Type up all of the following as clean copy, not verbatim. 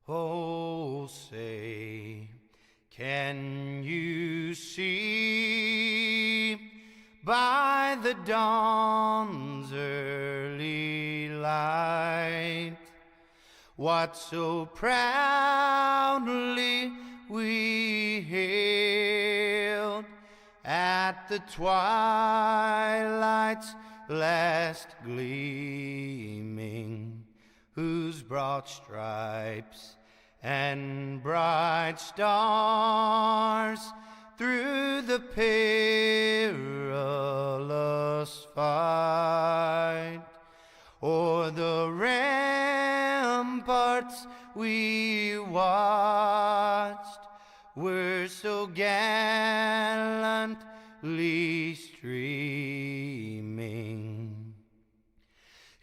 Oh, say, can you see by the dawn's early light what so proudly we hailed at the twilight's last gleaming, whose broad stripes and bright stars through the perilous fight o'er the ramparts we watched were so gallantly streaming,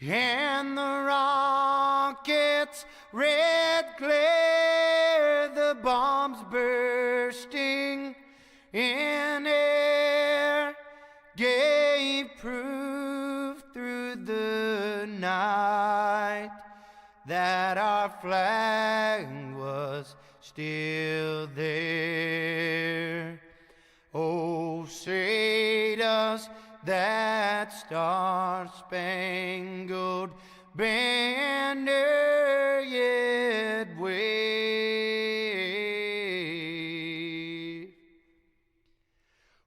and the rockets' red glare, the bombs bursting in air, gave proof through the night that our flag was still there. Oh, say does that star-spangled banner yet wave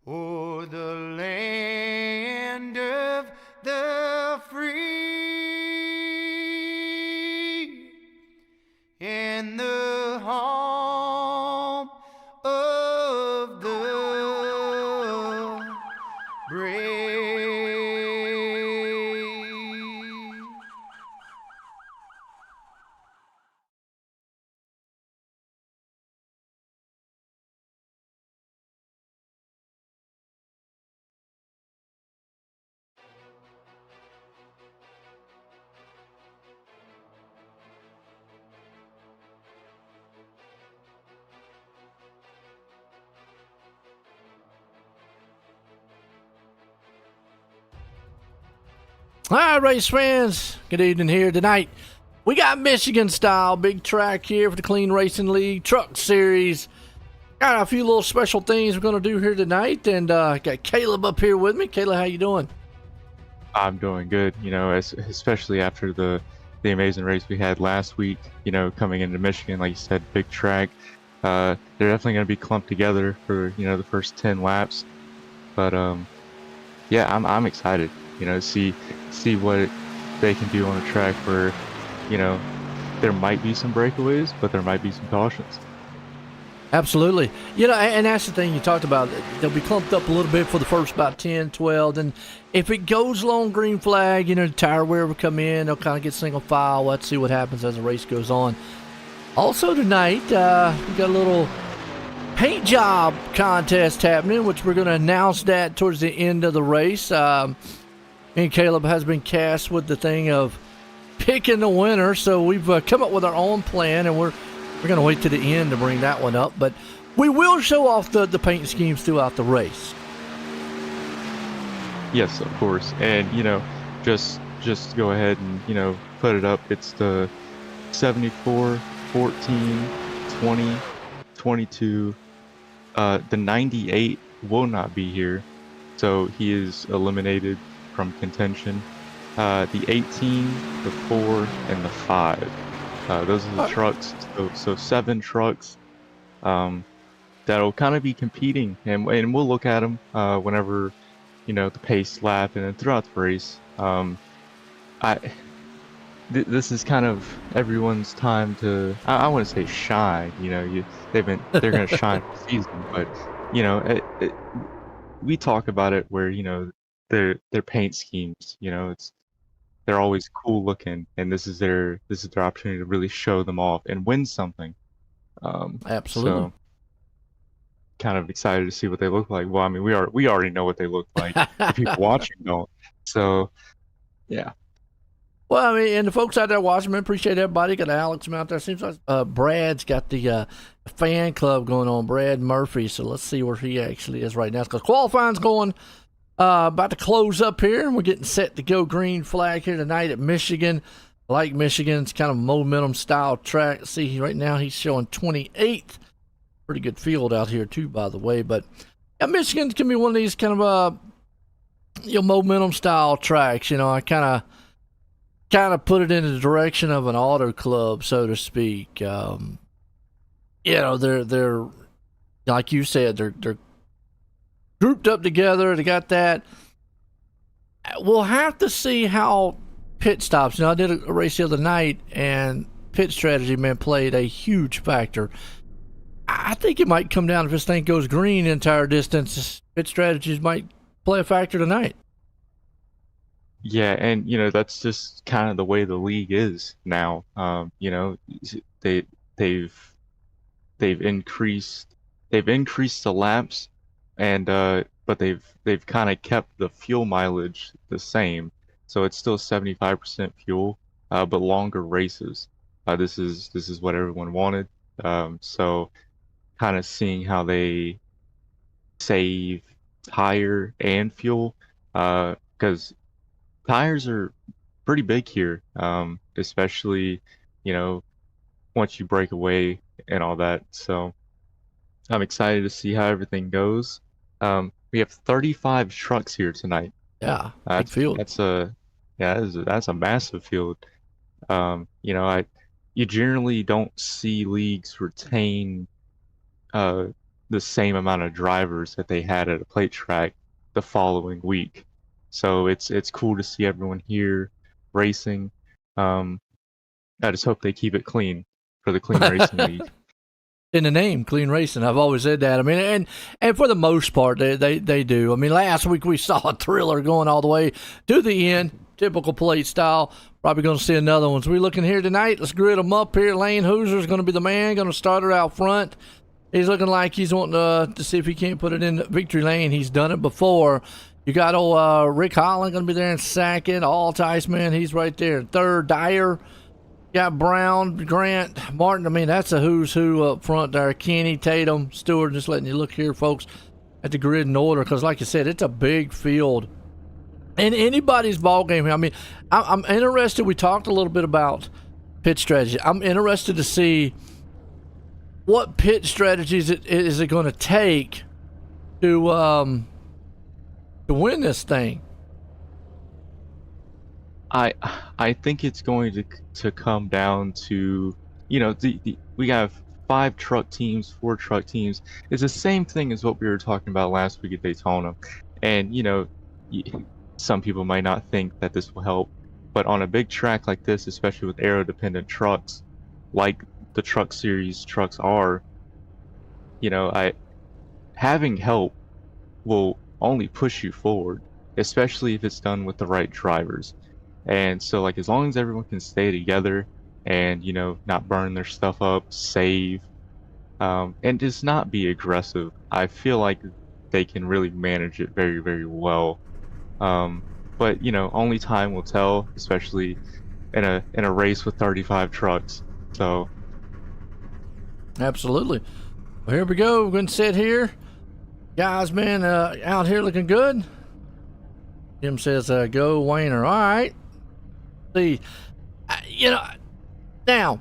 o'er the land of the free and the home of the brave? All right, race fans, good evening here tonight. We got Michigan style big track here for the Clean Racing League Truck Series. Got a few little special things we're going to do here tonight, and got Caleb up here with me. Caleb, how you doing? I'm doing good, especially after the amazing race we had last week, coming into Michigan, like you said, big track. They're definitely going to be clumped together for, the first 10 laps. But, yeah, I'm excited, see what they can do on a track where, there might be some breakaways, but there might be some cautions. Absolutely. And that's the thing you talked about. They'll be clumped up a little bit for the first about 10, 12. And if it goes long green flag, the tire wear will come in. They'll kind of get single file. Let's see what happens as the race goes on. Also tonight, we got a little paint job contest happening, which we're going to announce that towards the end of the race. Me and Caleb has been cast with the thing of picking the winner. So we've come up with our own plan, and we're going to wait to the end to bring that one up, but we will show off the paint schemes throughout the race. Yes, of course. And, just go ahead and, put it up. It's the 74, 14, 20, 22. The 98 will not be here. so he is eliminated from contention. The 18, the 4, and the 5. Those are the trucks. So 7 trucks that'll kind of be competing, and we'll look at them whenever the pace lap and then throughout the race. This is kind of everyone's time to, I want to say shine. They're going to shine this season, but we talk about it where their paint schemes. They're always cool looking, and this is their opportunity to really show them off and win something. Absolutely. So kind of excited to see what they look like. Well, I mean, we already know what they look like. The people watching don't. So yeah. Well, I mean, and the folks out there watching, man, appreciate everybody. Got Alex out there. Seems like Brad's got the fan club going on, Brad Murphy. So let's see where he actually is right now. Because qualifying's going about to close up here. We're getting set to go green flag here tonight at Michigan. Like Michigan, it's kind of momentum style track. See, right now he's showing 28th. Pretty good field out here too, by the way. But yeah, Michigan's gonna be one of these kind of momentum style tracks. I kind of put it in the direction of an auto club, so to speak. They're like you said, they're grouped up together. They got that. We'll have to see how pit stops. I did a race the other night, and pit strategy, man, played a huge factor. I think it might come down if this thing goes green the entire distance. Pit strategies might play a factor tonight. Yeah, and that's just kind of the way the league is now. They've increased the laps, and but they've kind of kept the fuel mileage the same, so it's still 75% fuel, but longer races. This is what everyone wanted. So kind of seeing how they save tire and fuel, because tires are pretty big here, especially, once you break away and all that. So I'm excited to see how everything goes. We have 35 trucks here tonight. Yeah, big field. That's a massive field. You generally don't see leagues retain the same amount of drivers that they had at a plate track the following week. So it's cool to see everyone here racing. I just hope they keep it clean for the Clean Racing League. In the name, Clean Racing, I've always said that. I mean, and for the most part, they do. I mean, last week we saw a thriller going all the way to the end, typical plate style. Probably going to see another one. So we're looking here tonight. Let's grid them up here. Lane Hoser's going to be the man, going to start her out front. He's looking like he's wanting to see if he can't put it in victory lane. He's done it before. You got old Rick Holland going to be there in second. Altice, man, he's right there in third. Dyer, got Brown, Grant, Martin. I mean, that's a who's who up front there. Kenny, Tatum, Stewart. Just letting you look here, folks, at the grid in order, because like I said, it's a big field. And anybody's ball game here. I mean, I'm interested. We talked a little bit about pit strategy. I'm interested to see what pit strategies is it going to take to win this thing. I think it's going to come down to we have 5 truck teams, 4 truck teams. It's the same thing as what we were talking about last week at Daytona, and some people might not think that this will help, but on a big track like this, especially with aero-dependent trucks, like the Truck Series trucks are, having help will only push you forward, especially if it's done with the right drivers. And so, as long as everyone can stay together and not burn their stuff up, save, and just not be aggressive, I feel like they can really manage it very, very well. But only time will tell, especially in a race with 35 trucks. So absolutely. Well, here we go. We're going to sit here, guys. Man, out here looking good. Jim says, "Go Wayner." All right. See, now,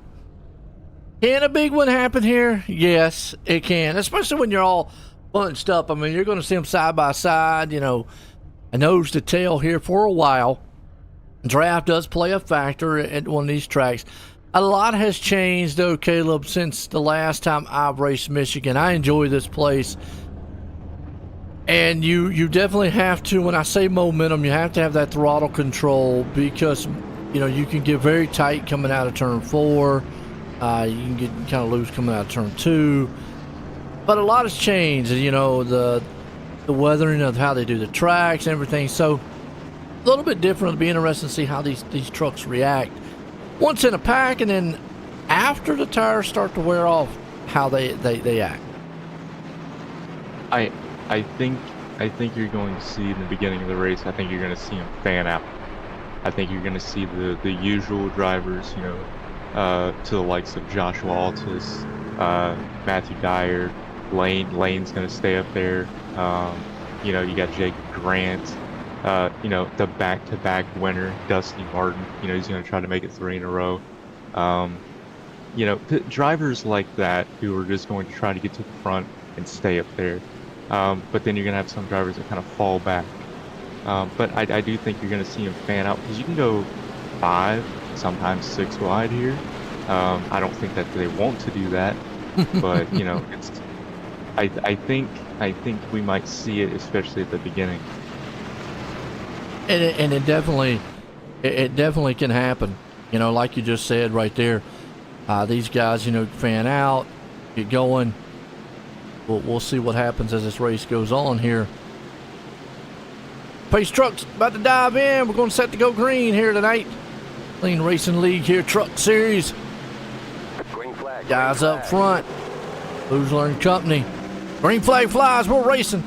can a big one happen here? Yes, it can. Especially when you're all bunched up. I mean, you're going to see them side by side, you know, a nose to tail here for a while. Draft does play a factor at one of these tracks. A lot has changed, though, Caleb, since the last time I've raced Michigan. I enjoy this place. And you definitely have to, when I say momentum, you have to have that throttle control because, you know, you can get very tight coming out of turn 4. You can get kind of loose coming out of turn 2. But a lot has changed, you know, the weathering of how they do the tracks and everything. So a little bit different. It'll be interesting to see how these trucks react once in a pack, and then after the tires start to wear off, how they act. I think you're going to see in the beginning of the race. I think you're going to see them fan out. I think you're going to see the usual drivers, you know, to the likes of Joshua Altus, Matthew Dyer, Lane. Lane's going to stay up there. You know, you got Jake Grant. You know, the back-to-back winner, Dusty Martin. You know, he's going to try to make it 3 in a row. You know, drivers like that who are just going to try to get to the front and stay up there. But then you're going to have some drivers that kind of fall back. But I do think you're going to see them fan out because you can go 5, sometimes 6 wide here. I don't think that they want to do that, but you know, it's. I think we might see it, especially at the beginning. And it definitely can happen. You know, like you just said right there. These guys, you know, fan out, get going. We'll see what happens as this race goes on here. Pace Truck's about to dive in. We're going to set to go green here tonight. Clean Racing League here, Truck Series. Green flag. Guys up front. Boozler and Company. Green flag flies. We're racing.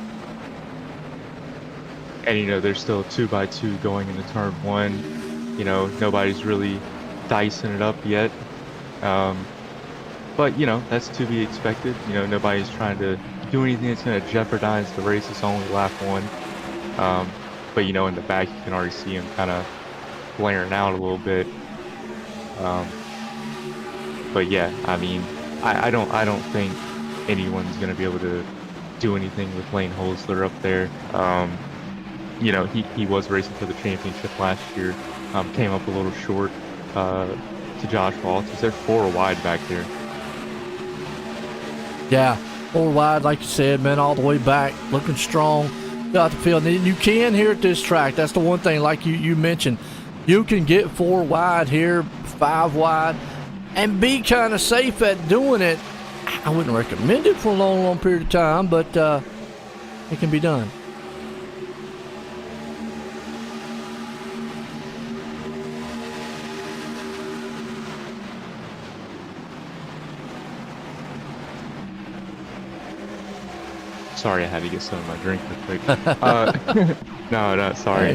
And, you know, there's still a 2x2 going into turn 1. You know, nobody's really dicing it up yet. But, you know, that's to be expected. You know, nobody's trying to do anything that's going to jeopardize the race. It's only lap 1. But, you know, in the back, you can already see him kind of blaring out a little bit. But, yeah, I mean, I don't think anyone's going to be able to do anything with Lane Holzler up there. You know, he was racing for the championship last year. Came up a little short to Josh Walters. They're 4 wide back there. Yeah, 4 wide, like you said, man, all the way back, looking strong out the field. And you can here at this track. That's the one thing, like you mentioned. You can get 4 wide here, 5 wide, and be kind of safe at doing it. I wouldn't recommend it for a long period of time, but it can be done. Sorry, I had to get some of my drink real quick. No, sorry.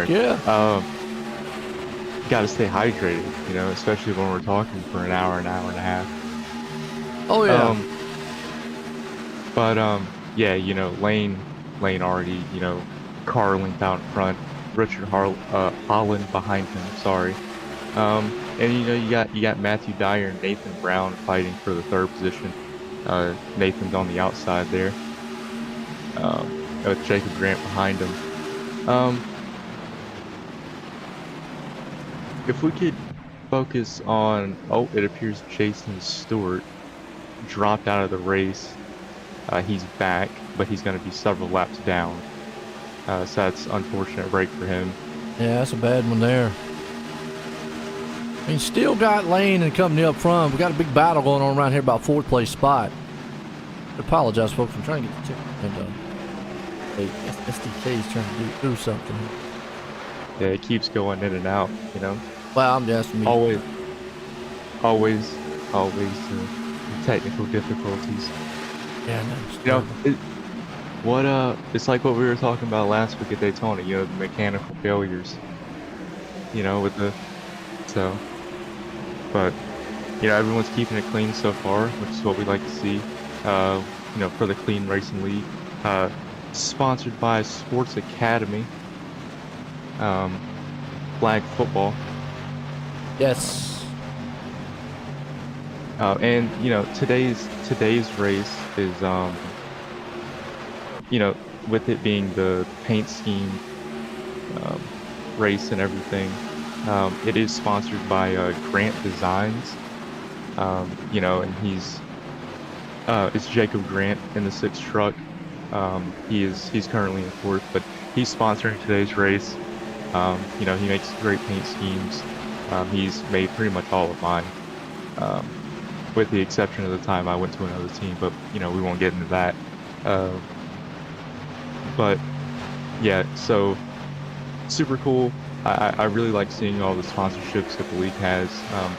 Yeah. Gotta stay hydrated, you know, especially when we're talking for an hour and a half. Oh, yeah. Yeah, you know, Lane already, you know, car length out in front, Richard Holland behind him, sorry. And, you know, you got Matthew Dyer and Nathan Brown fighting for the 3rd position. Nathan's on the outside there. With Jacob Grant behind him. If we could focus on, it appears Jason Stewart dropped out of the race. He's back, but he's going to be several laps down. So that's an unfortunate break for him. Yeah, that's a bad one there. I mean, still got Lane and Company up front. We got a big battle going on around here about 4th place spot. I apologize, folks. I'm trying to get the ticket. And SDK is trying to do something. Yeah, it keeps going in and out, you know. Well, I'm just always technical difficulties. Yeah, no. You know, it's like what we were talking about last week at Daytona. You know, the mechanical failures. You know, but you know, everyone's keeping it clean so far, which is what we like to see. You know, for the Clean Racing League. Sponsored by Sports Academy. Flag football. Yes. And you know, today's race is you know, with it being the paint scheme um, race and everything, it is sponsored by Grant Designs. You know, and it's Jacob Grant in the 6th truck. He's currently in 4th, but he's sponsoring today's race. You know, he makes great paint schemes. He's made pretty much all of mine, with the exception of the time I went to another team, but, you know, we won't get into that. But, yeah, so, super cool. I really like seeing all the sponsorships that the league has.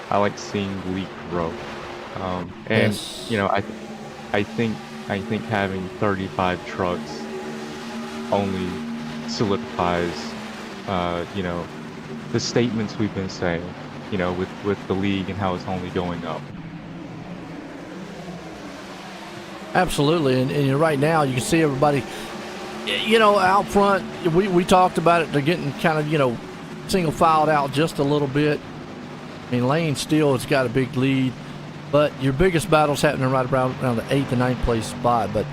I like seeing the league grow. And, Yes. you know, I think having 35 trucks only solidifies, you know, the statements we've been saying, you know, with the league and how it's only going up. Absolutely, and right now you can see everybody, you know, out front. We talked about it. They're getting kind of, you know, single filed out just a little bit. I mean, Lane still has got a big lead, but your biggest battle's happening right around the 8th and 9th place spot. But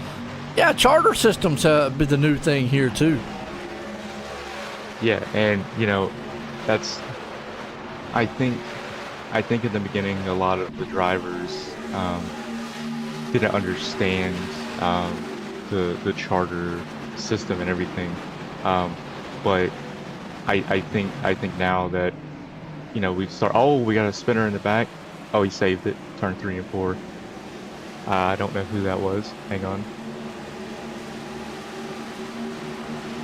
yeah, charter systems be the new thing here too. Yeah, and you know, that's I think in the beginning a lot of the drivers didn't understand the charter system and everything, but I think now that, you know, we got a spinner in the back. Oh, he saved it. Turn 3 and 4. I don't know who that was. Hang on.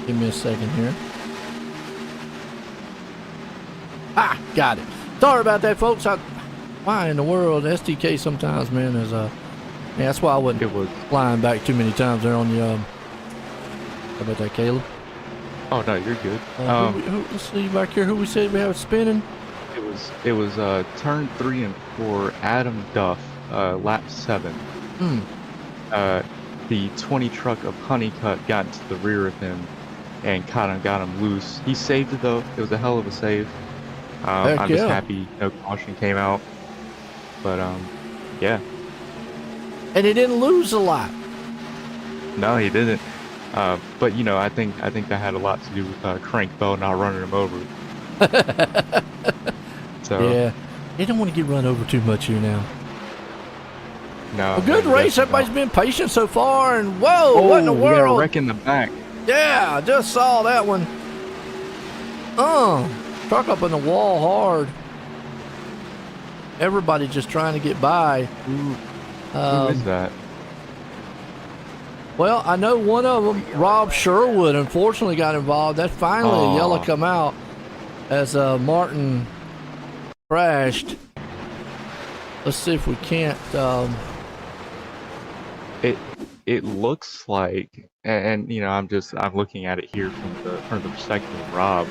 Give me a second here. Ah, got it. Sorry about that, folks. Why in the world, SDK sometimes, man, is yeah, that's why I wasn't It was. flying back too many times there on the. How about that, Caleb? Oh no, you're good. Let's see back here. Who we said we have spinning? It was turn 3 and 4. Adam Duff, lap 7. The 20 truck of Honeycutt got into the rear of him and kind of got him loose. He saved it though. It was a hell of a save. I'm just happy no caution came out. But yeah. And he didn't lose a lot. No, he didn't. But you know, I think that had a lot to do with Crank Bell not running him over. So Yeah, you don't want to get run over too much here now. no. A good no, race. definitely Everybody's been patient so far. And whoa, not. what in the We got a world? wreck in the back. Yeah, I just saw that one. Truck up in the wall hard. Everybody just trying to get by. Who is that? Well, I know one of them, Rob Sherwood, unfortunately got involved. That finally a yellow come out as Martin crashed. Let's see if we can't. It looks like, and you know, I'm looking at it here from the perspective of Rob.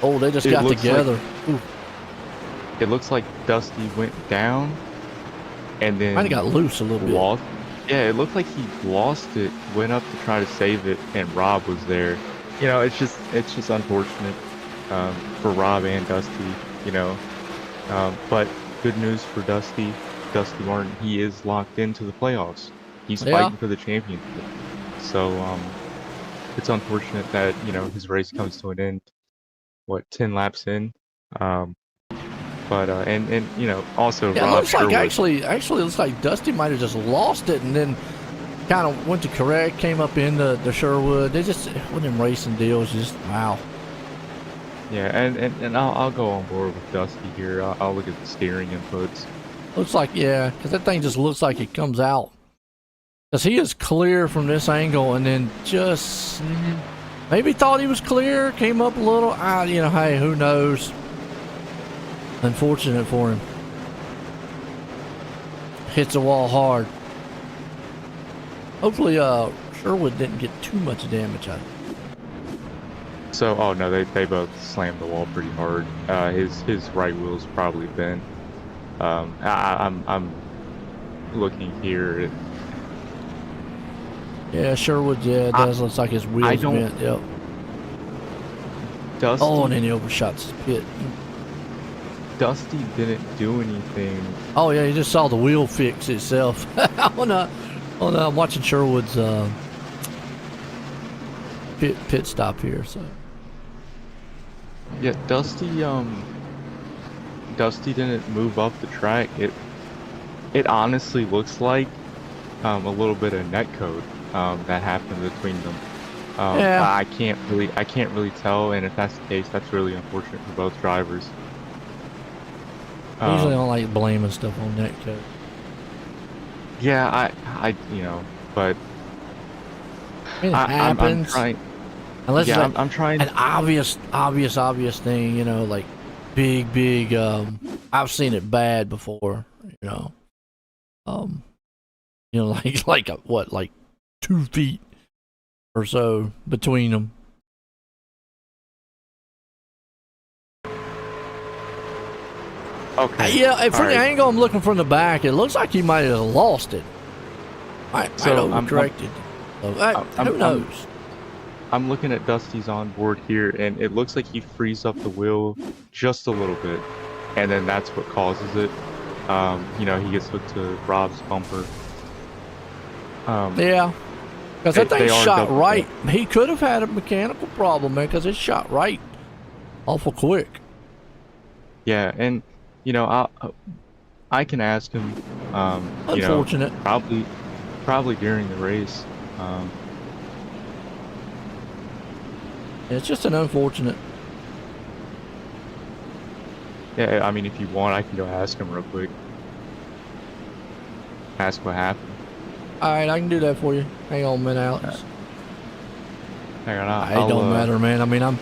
Oh, they just It got looks together. Ooh, It looks like Dusty went down, and then kind of got loose a little bit. lost. Yeah, it looked like he lost it, went up to try to save it, and Rob was there. You know, it's just unfortunate for Rob and Dusty. You know, but good news for Dusty Martin. He is locked into the playoffs. He's fighting for the championship. So it's unfortunate that, you know, his race comes to an end. 10 laps in? But and you know, also Yeah, it Rob looks like Sherwood. actually it looks like Dusty might have just lost it and then kind of went to correct, came up into the Sherwood. They just with them racing deals, just wow. Yeah, and I'll go on board with Dusty here. I'll look at the steering inputs. Looks like, yeah, because that thing just looks like it comes out. Because he is clear from this angle and then just maybe thought he was clear, came up a little. You know, hey, who knows? Unfortunate for him. Hits the wall hard. Hopefully, Sherwood didn't get too much damage out of it. So, oh no, they both slammed the wall pretty hard. His right wheel's probably bent. I'm looking here. Yeah, Sherwood, yeah, it does. Looks like his wheels bent. Yep. Dusty, Oh, and then he overshot his pit. Dusty didn't do anything. Oh yeah, you just saw the wheel fix itself. I'm watching Sherwood's pit stop here. So Yeah, Dusty didn't move up the track. It honestly looks like a little bit of netcode that happened between them. Yeah. I can't really tell, and if that's the case, that's really unfortunate for both drivers. I usually don't like blaming stuff on netcode. Yeah, but I mean, it I'm happens. trying. Unless Yeah, it's like I'm trying. an obvious thing, you know, like big. I've seen it bad before, you know. Like 2 feet or so between them. Okay. Yeah, from the Alright. angle I'm looking from the back, it looks like he might have lost it. Might So, overcorrected. Who knows? I'm looking at Dusty's onboard here, and it looks like he frees up the wheel just a little bit, and then that's what causes it. He gets hooked to Rob's bumper. Yeah. Because that They thing are shot double right. He could have had a mechanical problem, man, because it shot right awful quick. Yeah, and I can ask him. Unfortunate. Probably during the race. It's just an unfortunate. Yeah, I mean, if you want, I can go ask him real quick. Ask what happened. All right, I can do that for you. Hang on a minute, Alex. Hang on, It don't matter, man. I mean,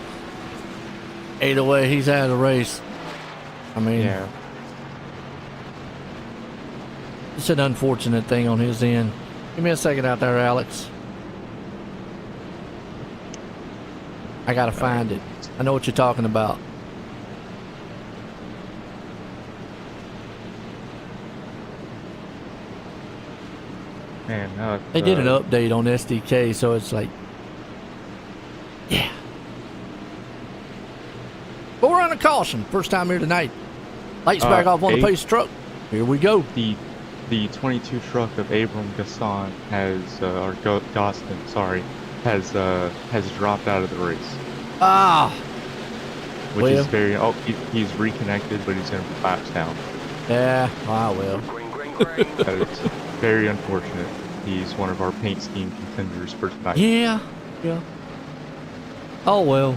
either way, he's out of the race. I mean, Yeah. it's an unfortunate thing on his end. Give me a second out there, Alex. I gotta find it. I know what you're talking about. Man, no. They did an update on SDK, so it's like, yeah. But we're on a caution. First time here tonight. Lights back off on the pace truck. Here we go. The 22 truck of Abram Gaston has dropped out of the race. Which is very. Oh, he's reconnected, but he's going to be laps down. Yeah, well. That is very unfortunate. He's one of our paint scheme contenders for tonight. Yeah. Oh well.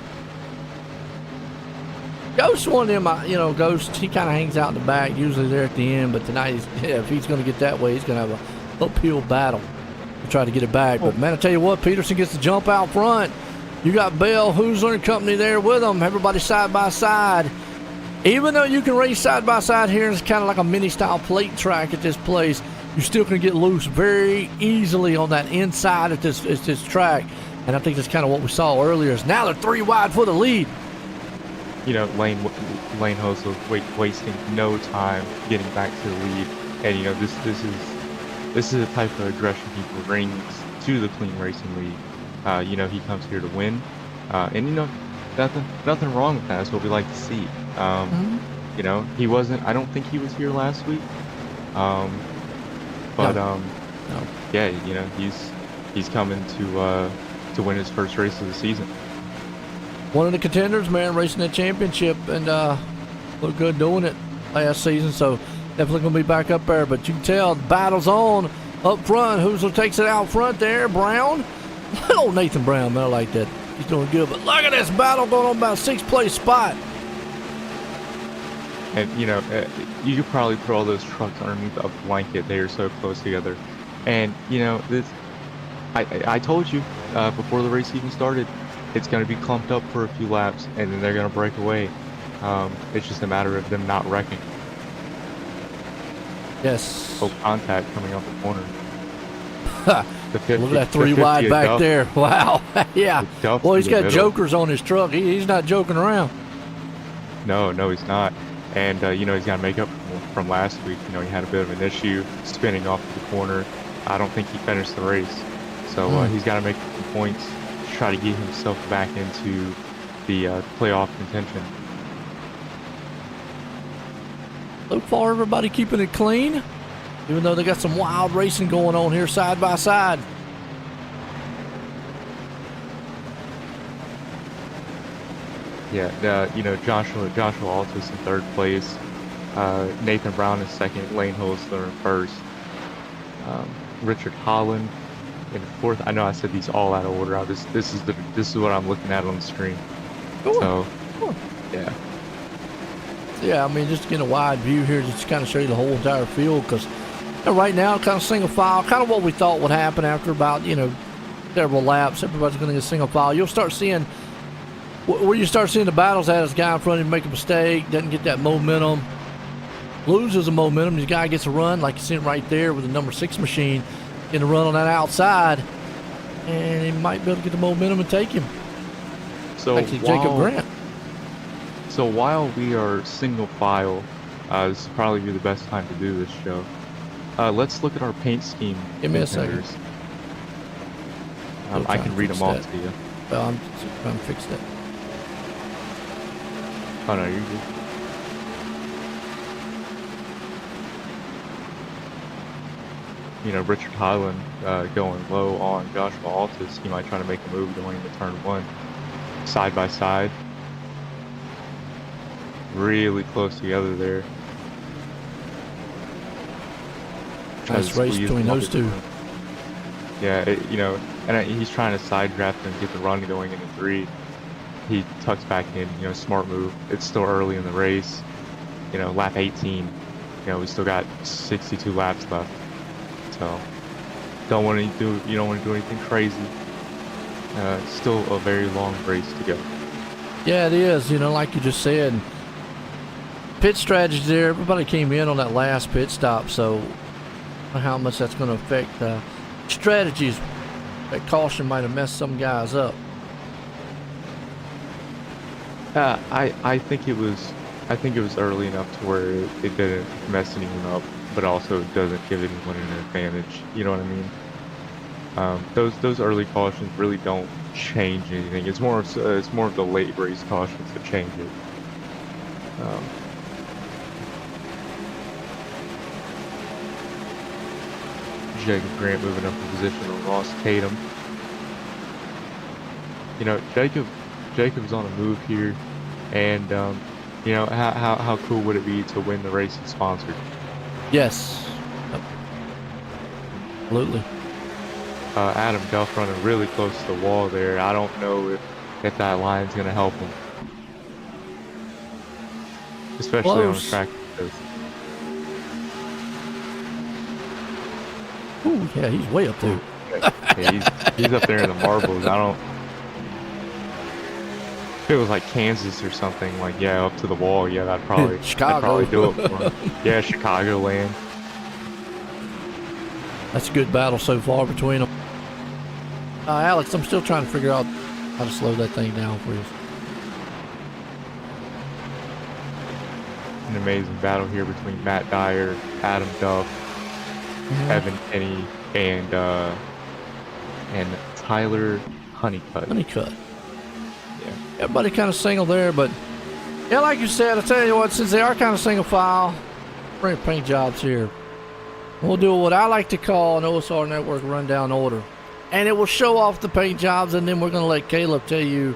Ghost one of them, Ghost, he kind of hangs out in the back, usually there at the end, but tonight, if he's going to get that way, he's going to have a uphill battle to try to get it back. But man, I tell you what, Peterson gets to jump out front. You got Bell, Hoosler, and company there with them. Everybody side by side. Even though you can race side by side here, it's kind of like a mini-style plate track at this place, you still can get loose very easily on that inside at this track. And I think that's kind of what we saw earlier. Is now they're 3 wide for the lead. Lane Hosler wasting no time getting back to the lead, and this is the type of aggression he brings to the Clean Racing League. He comes here to win, and nothing wrong with that. That's what we like to see. He wasn't. I don't think he was here last week. No. Yeah, he's coming to win his first race of the season. One of the contenders, man, racing that championship, and looked good doing it last season, so definitely going to be back up there. But you can tell the battle's on up front. Hoosler takes it out front there. Brown, old Nathan Brown, man, I like that. He's doing good. But look at this battle going on about 6th place spot. And you could probably throw all those trucks underneath a blanket. They are so close together. And this, I told you before the race even started, it's going to be clumped up for a few laps, and then they're going to break away. It's just a matter of them not wrecking. Yes. Oh, contact coming off the corner. Look at that 3 wide back there. Wow. Yeah. Well, he's got jokers on his truck. He's not joking around. No, he's not. And, he's got to make up from last week. He had a bit of an issue spinning off the corner. I don't think he finished the race. So he's got to make some points, try to get himself back into the playoff contention. So far, everybody keeping it clean, even though they got some wild racing going on here side by side. Yeah, Joshua Altus in third place. Nathan Brown in second. Lane Holsler in first. Richard Holland in fourth. I know I said these all out of order. This is what I'm looking at on the screen. Cool. So, Cool. yeah. Yeah, I mean, just to get a wide view here, just kind of show you the whole entire field, because right now, kind of single file, kind of what we thought would happen after about, several laps. Everybody's going to get single file. You'll start seeing, where you start seeing the battles at is guy in front of you make a mistake, doesn't get that momentum, loses the momentum. This guy gets a run, like you see him right there with the number 6 machine, getting a run on that outside, and he might be able to get the momentum and take him. So Actually, Jacob Grant. So while we are single file, this will probably be the best time to do this show. Let's look at our paint scheme. Give me a second. I can read them off to you. Well, I'm trying to fix that. Oh no, you're good. Richard Highland going low on Joshua Altus. He might try to make a move going into turn 1. Side by side. Really close together there. Nice race between those two. Yeah, he's trying to side draft and get the run going into 3. He tucks back in, smart move. It's still early in the race. Lap 18. We still got 62 laps left. So you don't want to do anything crazy. Still a very long race to go. Yeah, it is. Like you just said, pit strategy there. Everybody came in on that last pit stop, so how much that's going to affect strategies. That caution might have messed some guys up. I think it was early enough to where it didn't mess anyone up, but also it doesn't give anyone an advantage. You know what I mean? Those early cautions really don't change anything. It's more of the late race cautions that change it. Jacob Grant moving up in position on Ross Tatum. Jacob's on a move here, and how cool would it be to win the race and sponsored? Yes, absolutely. Adam Duff running really close to the wall there. I don't know if that line's going to help him, especially on a track like this. Ooh, yeah, he's way up there. Yeah, he's up there in the marbles. If it was like Kansas or something, up to the wall, that'd probably do it for him. Yeah, Chicago land. That's a good battle so far between them. Alex, I'm still trying to figure out how to slow that thing down for you. An amazing battle here between Matt Dyer, Adam Duff, Evan Kenny, and Tyler Honeycutt. Yeah. Everybody kind of single there, but yeah, like you said, I tell you what, since they are kind of single file, bring paint jobs here. We'll do what I like to call an OSR Network rundown order, and it will show off the paint jobs, and then we're going to let Caleb tell you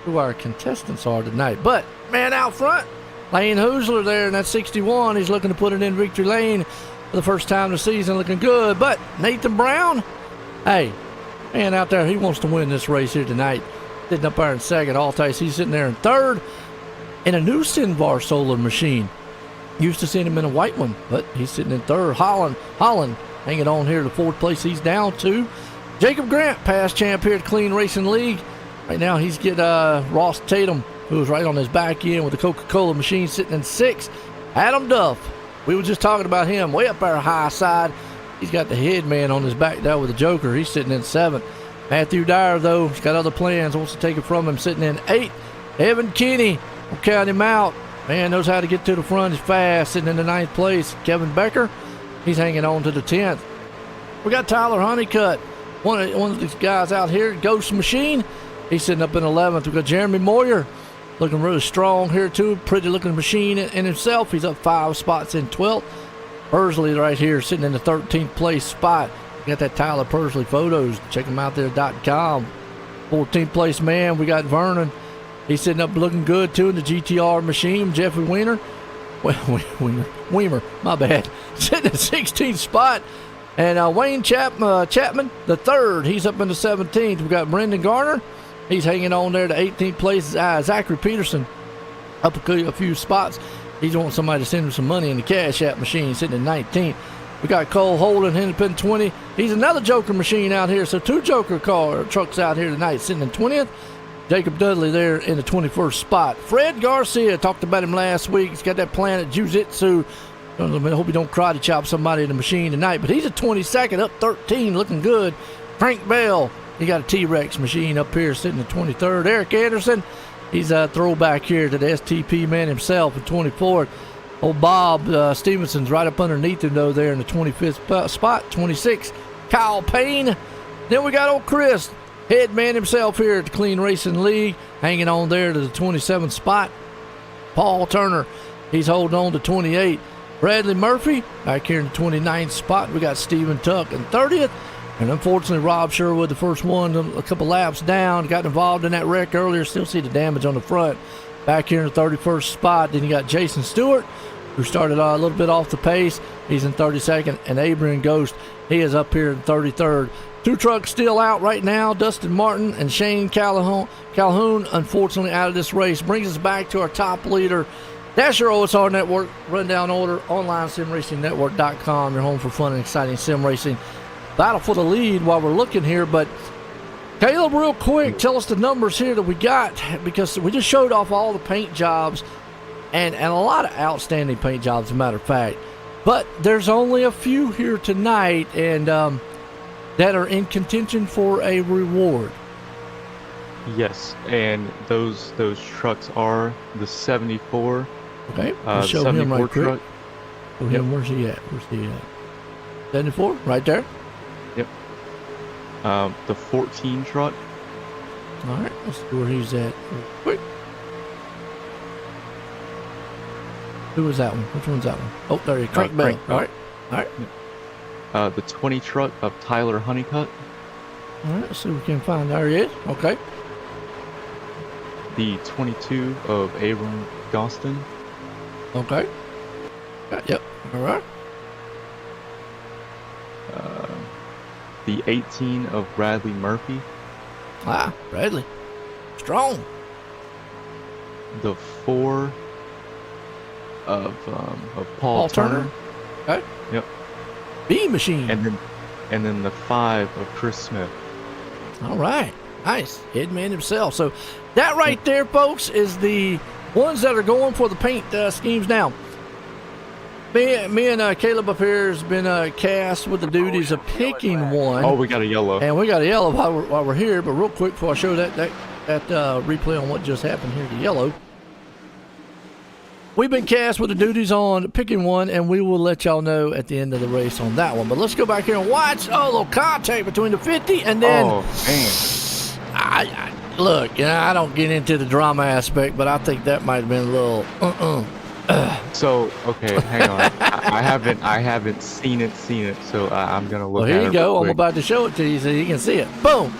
who our contestants are tonight. But man, out front, Lane Hoosler there in that 61. He's looking to put it in victory lane for the first time this season, looking good. But Nathan Brown, hey, man out there, he wants to win this race here tonight. Sitting up there in second. Altice, he's sitting there in third in a new Sinvar solar machine. Used to seeing him in a white one, but he's sitting in third. Holland hanging on here to fourth place. He's down to Jacob Grant, past champ here at Clean Racing League. Right now he's got Ross Tatum, who was right on his back end with the Coca-Cola machine, sitting in sixth. Adam Duff, we were just talking about him, way up there high side. He's got the head man on his back there with the Joker. He's sitting in seventh. Matthew Dyer, though, he's got other plans, wants to take it from him, sitting in eighth. Evan Kinney, we'll count him out. Man, knows how to get to the front. He's fast, sitting in the ninth place. Kevin Becker, he's hanging on to the 10th. We got Tyler Honeycutt, one of these guys out here, Ghost Machine. He's sitting up in 11th. We got Jeremy Moyer, looking really strong here too. Pretty looking machine in himself. He's up 5 spots in 12th. Pursley right here, sitting in the 13th place spot. We got that Tyler Pursley photos. Check him out there.com. 14th place man, we got Vernon. He's sitting up looking good too in the GTR machine. Jeffrey Weiner, Weimer, my bad, sitting in the 16th spot. And Wayne Chapman, the third, he's up in the 17th. We've got Brendan Garner. He's hanging on there to 18th place. Zachary Peterson up a few spots. He's wanting somebody to send him some money in the Cash App machine, sitting in 19th. We got Cole Holden, independent 20. He's another Joker machine out here. So 2 Joker trucks out here tonight, sitting in 20th. Jacob Dudley there in the 21st spot. Fred Garcia, talked about him last week. He's got that plan at Jiu-Jitsu. I hope he don't karate chop somebody in the machine tonight. But he's at 22nd, up 13, looking good. Frank Bell, he got a T-Rex machine up here sitting at 23rd. Eric Anderson, he's a throwback here to the STP man himself at 24th. Old Bob Stevenson's right up underneath him, though, there in the 25th spot. 26, Kyle Payne. Then we got old Chris, head man himself here at the Clean Racing League, hanging on there to the 27th spot. Paul Turner, he's holding on to 28. Bradley Murphy back here in the 29th spot. We got Stephen Tuck in 30th. And unfortunately, Rob Sherwood, the first one, a couple laps down, got involved in that wreck earlier. Still see the damage on the front. Back here in the 31st spot. Then you got Jason Stewart, who started a little bit off the pace. He's in 32nd. And Abraham Ghost, he is up here in 33rd. 2 trucks still out right now. Dustin Martin and Shane Calhoun, unfortunately, out of this race. Brings us back to our top leader. That's your OSR Network rundown order, online simracingnetwork.com, your home for fun and exciting sim racing. Battle for the lead while we're looking here, but Caleb, real quick, tell us the numbers here that we got, because we just showed off all the paint jobs and a lot of outstanding paint jobs, as a matter of fact. But there's only a few here tonight and that are in contention for a reward. Yes, and those trucks are the 74. Okay, the let's show him right quick. truck. Show him, where's he at? 74, right there. Yep. The 14 truck. All right, let's see where he's at real quick. Who was that one? Which one's that one? Oh, there he is. Crank Bell. All right. The 20 truck of Tyler Honeycutt. All right, let's see if we can find. There he is. Okay. The 22 of Abram Gostin. Okay. Yep. All right. The 18 of Bradley Murphy. Ah, Bradley. Strong. The 4 of Paul Turner. Okay. Yep. B machine. And then the 5 of Chris Smith. All right. Nice. Headman himself. So that right there, folks, is the ones that are going for the paint schemes. Now, me and Caleb up here has been cast with the duties of picking one. Oh, we got a yellow. And we got a yellow while we're here. But real quick before I show that replay on what just happened here, the yellow. We've been cast with the duties on picking one, and we will let y'all know at the end of the race on that one. But let's go back here and watch. Oh, a little contact between the 50 and then. Oh, man. Look, I don't get into the drama aspect, but I think that might have been a little. So okay, hang on. I haven't seen it. So I'm gonna look. Well, here at you it go. real I'm quick. about to show it to you so you can see it. Boom.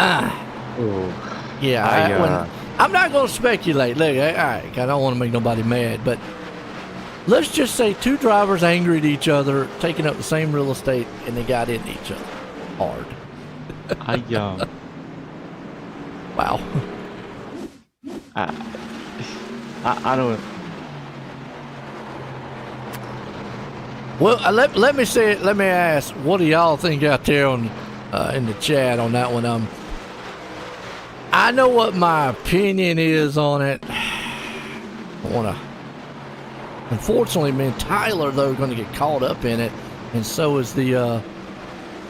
Oh. Yeah. I'm not going to speculate. Look, I don't want to make nobody mad, but let's just say 2 drivers angry at each other, taking up the same real estate, and they got into each other hard. Wow. I don't. Well, let me say it. Let me ask, what do y'all think out there on in the chat on that one? I know what my opinion is on it. I want to. Unfortunately, me and Tyler though are going to get caught up in it, and so is the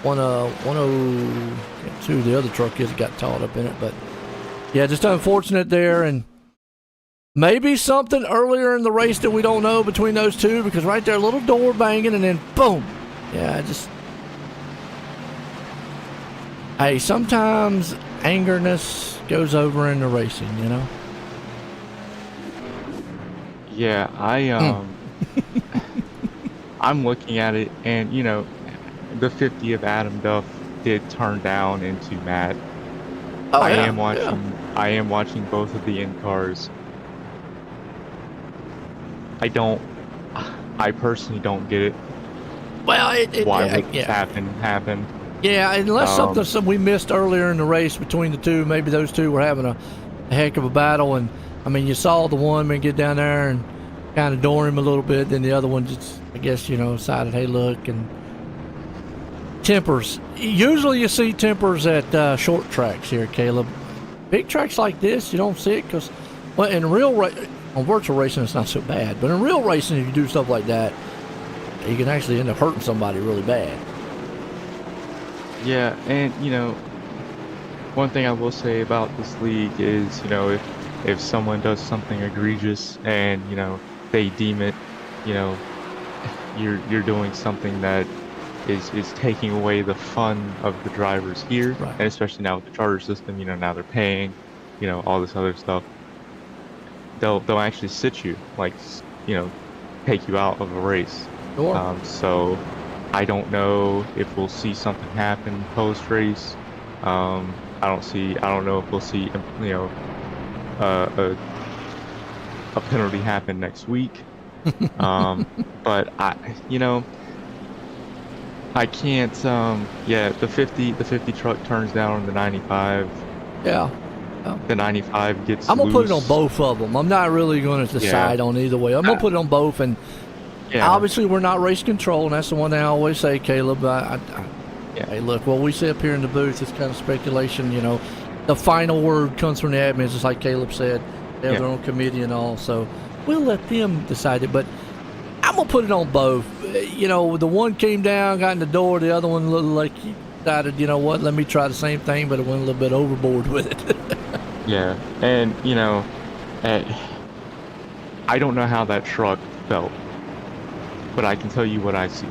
102. The other truck is got caught up in it, but yeah, just unfortunate there, and maybe something earlier in the race that we don't know between those two, because right there, a little door banging, and then boom. Yeah, just. Hey, sometimes angerness goes over in the racing, you know? Yeah, I'm looking at it, and you know, the 50 of Adam Duff did turn down into Matt. Oh, I yeah, am watching. yeah. I am watching both of the in cars. I personally don't get it. Well, Why would this yeah. happen? Yeah, unless something we missed earlier in the race between the two. Maybe those two were having a heck of a battle. And, I mean, you saw the one man get down there and kind of door him a little bit. Then the other one just, I guess, decided, hey, look, and tempers. Usually you see tempers at short tracks here, Caleb. Big tracks like this, you don't see it because, well, in on virtual racing, it's not so bad. But in real racing, if you do stuff like that, you can actually end up hurting somebody really bad. Yeah, and one thing I will say about this league is, if someone does something egregious and they deem it, you're doing something that is taking away the fun of the drivers here, right. And especially now with the charter system, now they're paying, all this other stuff. They'll actually sit you, like, take you out of a race. Sure. So I don't know if we'll see something happen post race. I don't know if we'll see a penalty happen next week. But I can't. The 50 truck turns down on the 95. Yeah. The 95 gets. I'm gonna put it on loose. both of them. I'm not really going to decide on either way. I'm gonna put it on both, and obviously we're not race control, and that's the one thing I always say, Caleb. Hey, look, what we say up here in the booth is kind of speculation. The final word comes from the admins, just like Caleb said. They have their own committee and all, so we'll let them decide it. But I'm gonna put it on both. The one came down, got in the door. The other one looked like he decided, let me try the same thing, but it went a little bit overboard with it. Yeah, and I don't know how that truck felt, but I can tell you what I see.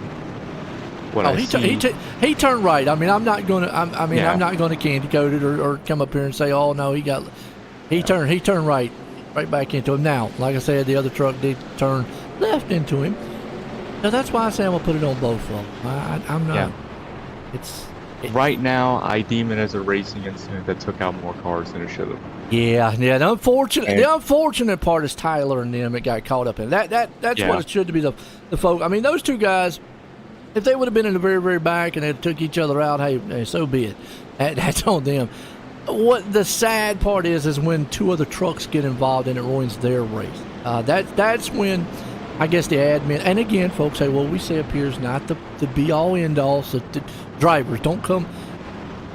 He turned right. I mean, I'm not gonna. I'm not gonna candy coat it or come up here and say, oh no, he turned right back into him. Now, like I said, the other truck did turn left into him. So that's why I say I'm gonna put it on both of them. I'm not. Yeah. Right now, I deem it as a racing incident that took out more cars than it should have. Yeah. The unfortunate part is Tyler and them that got caught up in that's what it should be. The folk. I mean, those two guys, if they would have been in the very, very back and they took each other out, hey, so be it. That's on them. What the sad part is when two other trucks get involved and it ruins their race. That's when I guess the admin, and again, folks say, well, we say up here is not the be-all, end-all, so the drivers don't come.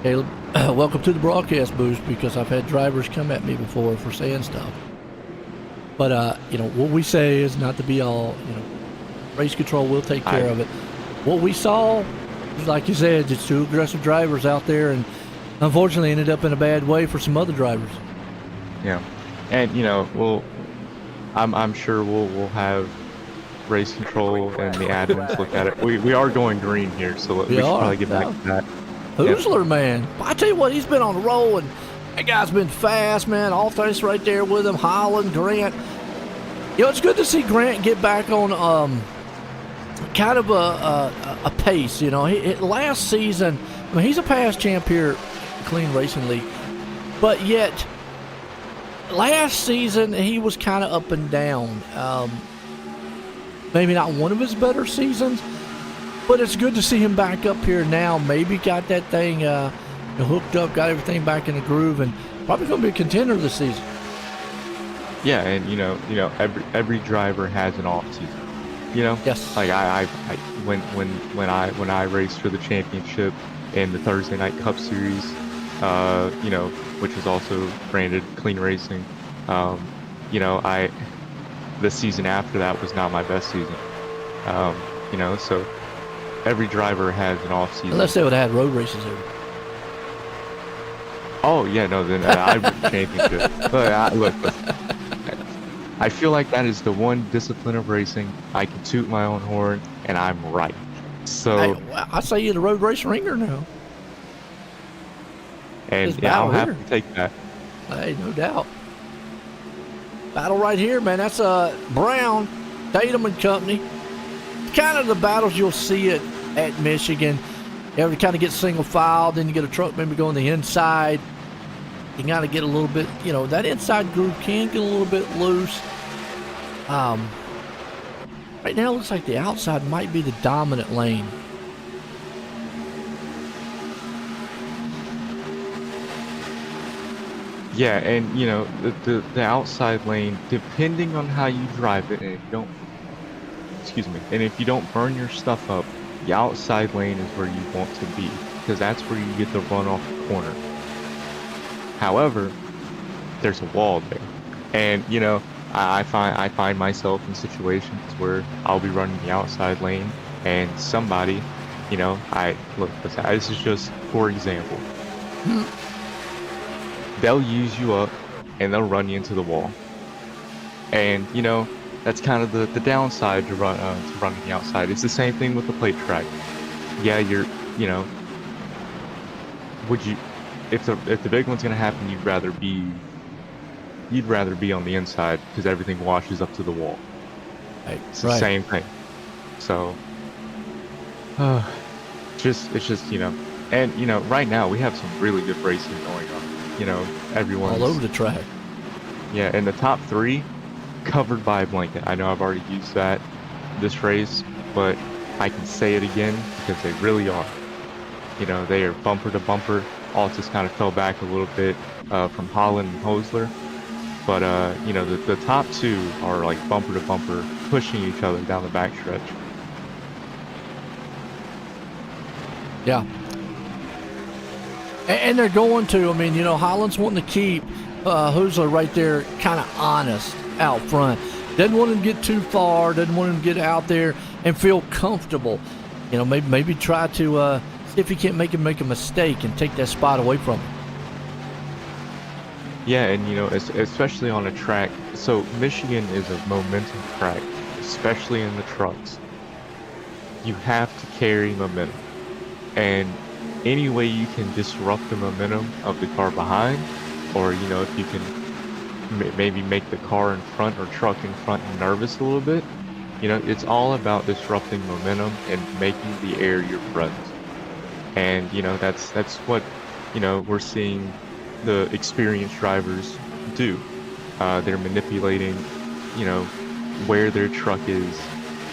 Caleb, welcome to the broadcast booth, because I've had drivers come at me before for saying stuff. But, what we say is not the be-all. Race control will take care of it. What we saw, like you said, just two aggressive drivers out there, and unfortunately ended up in a bad way for some other drivers. Yeah, and I'm sure we'll have race control and the admins look at it. We are going green here, so we should probably get back to that. Hoosler, man, I tell you what, he's been on a roll, and that guy's been fast, man. All three right there with him, Holland, Grant. It's good to see Grant get back on kind of a pace. Last season, I mean, he's a past champ here, Clean Racing League, but yet last season he was kind of up and down. Maybe not one of his better seasons, but it's good to see him back up here now. Maybe got that thing hooked up, got everything back in the groove, and probably going to be a contender this season. Yeah, and every driver has an off season. Yes. Like when I raced for the championship in the Thursday Night Cup Series, which is also branded Clean Racing, the season after that was not my best season. So every driver has an off season. Unless they would have had road races every. Oh yeah, no, then I would championship. But look, I feel like that is the one discipline of racing. I can toot my own horn, and I'm right. So I say you're the road race ringer now. And I'll have to take that. Hey, no doubt. Battle right here, man. That's Brown, Tatum and Company. Kind of the battles you'll see at Michigan. You ever kind of get single file, then you get a truck maybe going the inside. You got to get a little bit, that inside groove can get a little bit loose. Right now, it looks like the outside might be the dominant lane. Yeah, and the outside lane, depending on how you drive it, and if you don't, excuse me, and if you don't burn your stuff up, the outside lane is where you want to be, because that's where you get the run off the corner. However, there's a wall there, and I find myself in situations where I'll be running the outside lane, and somebody, this is just for example. They'll use you up and they'll run you into the wall. And that's kind of the downside to running the outside. It's the same thing with the plate track. Yeah, would you, if the big one's gonna happen, you'd rather be on the inside because everything washes up to the wall. It's the same thing. So it's just and right now we have some really good racing going on. Everyone's all over the track. Yeah, and the top 3 covered by a blanket. I know I've already used that this race, but I can say it again because they really are. They are bumper to bumper. Altus kind of fell back a little bit from Holland and Hosler, but the top 2 are like bumper to bumper, pushing each other down the backstretch. Yeah. And they're going to. I mean, Holland's wanting to keep Hosler right there, kind of honest out front. Doesn't want him to get too far. Doesn't want him to get out there and feel comfortable. Maybe try to see if he can't make a mistake and take that spot away from him. Yeah, and especially on a track. So Michigan is a momentum track, especially in the trucks. You have to carry momentum, and any way you can disrupt the momentum of the car behind, or if you can maybe make the car in front or truck in front nervous a little bit, it's all about disrupting momentum and making the air your friend. And that's what we're seeing the experienced drivers do. They're manipulating where their truck is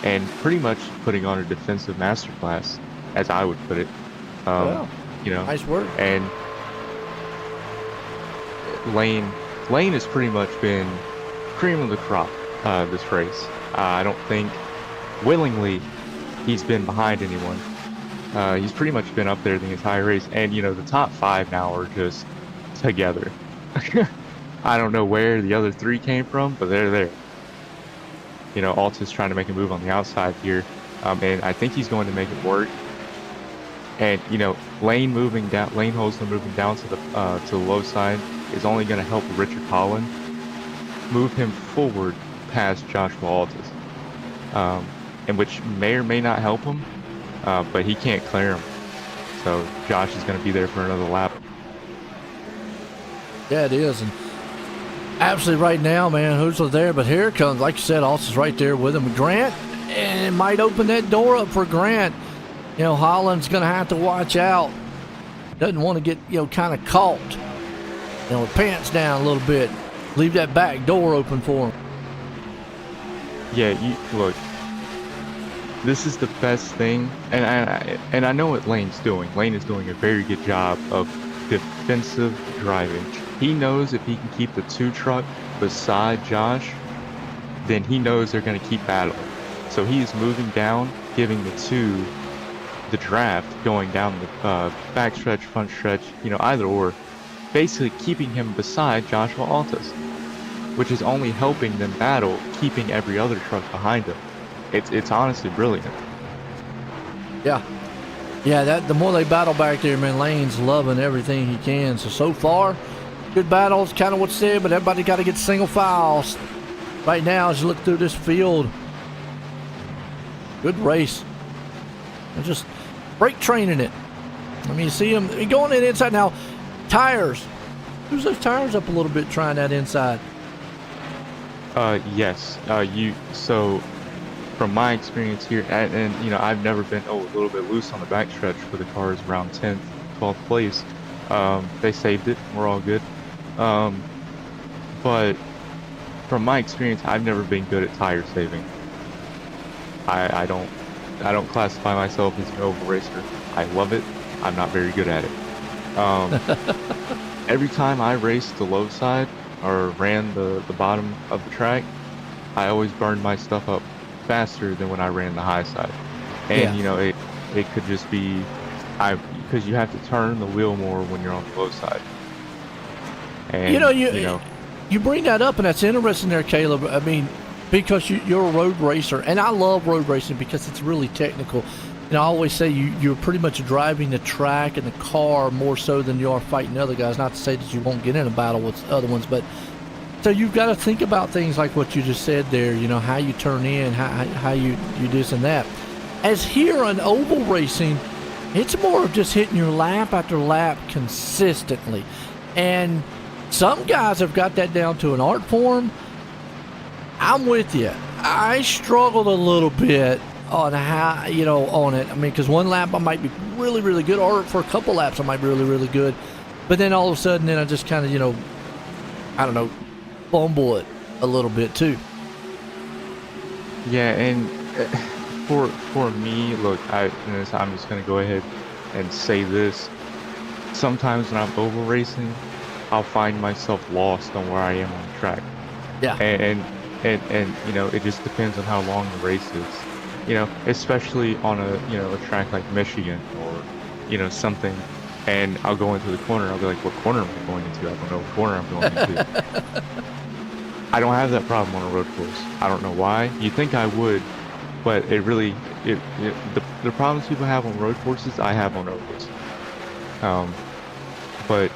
and pretty much putting on a defensive masterclass, as I would put it. Wow. Nice work. And Lane has pretty much been cream of the crop this race. I don't think willingly he's been behind anyone. He's pretty much been up there the entire race, and the top 5 now are just together. I don't know where the other 3 came from, but they're there. Altus trying to make a move on the outside here, and I think he's going to make it work. And Lane Hosler moving down to the low side is only going to help Richard Holland move him forward past Joshua Altus, and which may or may not help him, but he can't clear him. So Josh is going to be there for another lap. Yeah, it is. And absolutely right now, man, Hosler there, but here comes, like you said, Altus right there with him. Grant, and it might open that door up for Grant. Holland's going to have to watch out. Doesn't want to get, kind of caught. With pants down a little bit. Leave that back door open for him. Yeah, look. This is the best thing, and I know what Lane's doing. Lane is doing a very good job of defensive driving. He knows if he can keep the 2 truck beside Josh, then he knows they're going to keep battling. So he is moving down, giving the 2 the draft, going down the back stretch, front stretch, either or, basically keeping him beside Joshua Altus, which is only helping them battle, keeping every other truck behind him. It's honestly brilliant. Yeah, the more they battle back there, man, Lane's loving everything he can. So far, good battles, kind of what's said, but everybody got to get single files. Right now, as you look through this field, good race. They're just brake training it. I mean, you see him going in inside now. Tires. Who's those tires up a little bit trying that inside? Yes. So from my experience here, and I've never been a little bit loose on the backstretch for the cars around 10th, 12th place. They saved it. We're all good. But from my experience, I've never been good at tire saving. I don't classify myself as an oval racer. I love it. I'm not very good at it. Every time I raced the low side or ran the bottom of the track, I always burned my stuff up faster than when I ran the high side. And it could just be because you have to turn the wheel more when you're on the low side. And you bring that up, and that's interesting there, Caleb. I mean, because you're a road racer, and I love road racing because it's really technical. I always say you're pretty much driving the track and the car more so than you are fighting other guys. Not to say that you won't get in a battle with other ones, but so you've got to think about things like what you just said there. How you turn in, how you this and that. As here on oval racing, it's more of just hitting your lap after lap consistently, and some guys have got that down to an art form. I'm with you. I struggled a little bit on how, on it. I mean, because one lap I might be really, really good, or for a couple laps I might be really, really good. But then all of a sudden, then I just kind of, I don't know, fumble it a little bit too. Yeah, and for me, look, I'm just going to go ahead and say this. Sometimes when I'm oval racing, I'll find myself lost on where I am on the track. Yeah. And it just depends on how long the race is. Especially on a track like Michigan or, something. And I'll go into the corner. I'll be like, what corner am I going into? I don't know what corner I'm going into. I don't have that problem on a road course. I don't know why. You'd think I would, but the problems people have on road courses, I have on ovals. But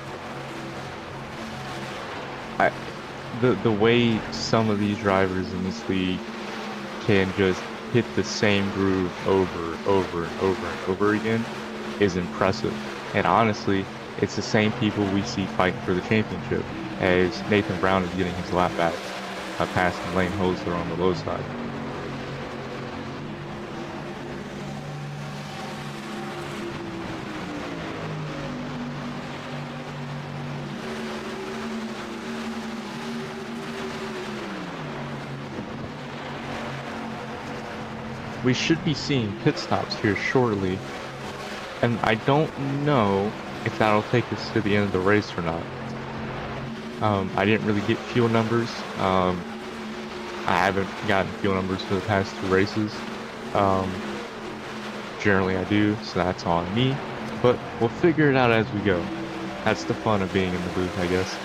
the way some of these drivers in this league can just hit the same groove over again is impressive. And honestly, it's the same people we see fighting for the championship as Nathan Brown is getting his lap back, passing Lane Hosler on the low side. We should be seeing pit stops here shortly, and I don't know if that'll take us to the end of the race or not. I didn't really get fuel numbers. I haven't gotten fuel numbers for the past 2 races. Generally I do, so that's on me, but we'll figure it out as we go. That's the fun of being in the booth, I guess.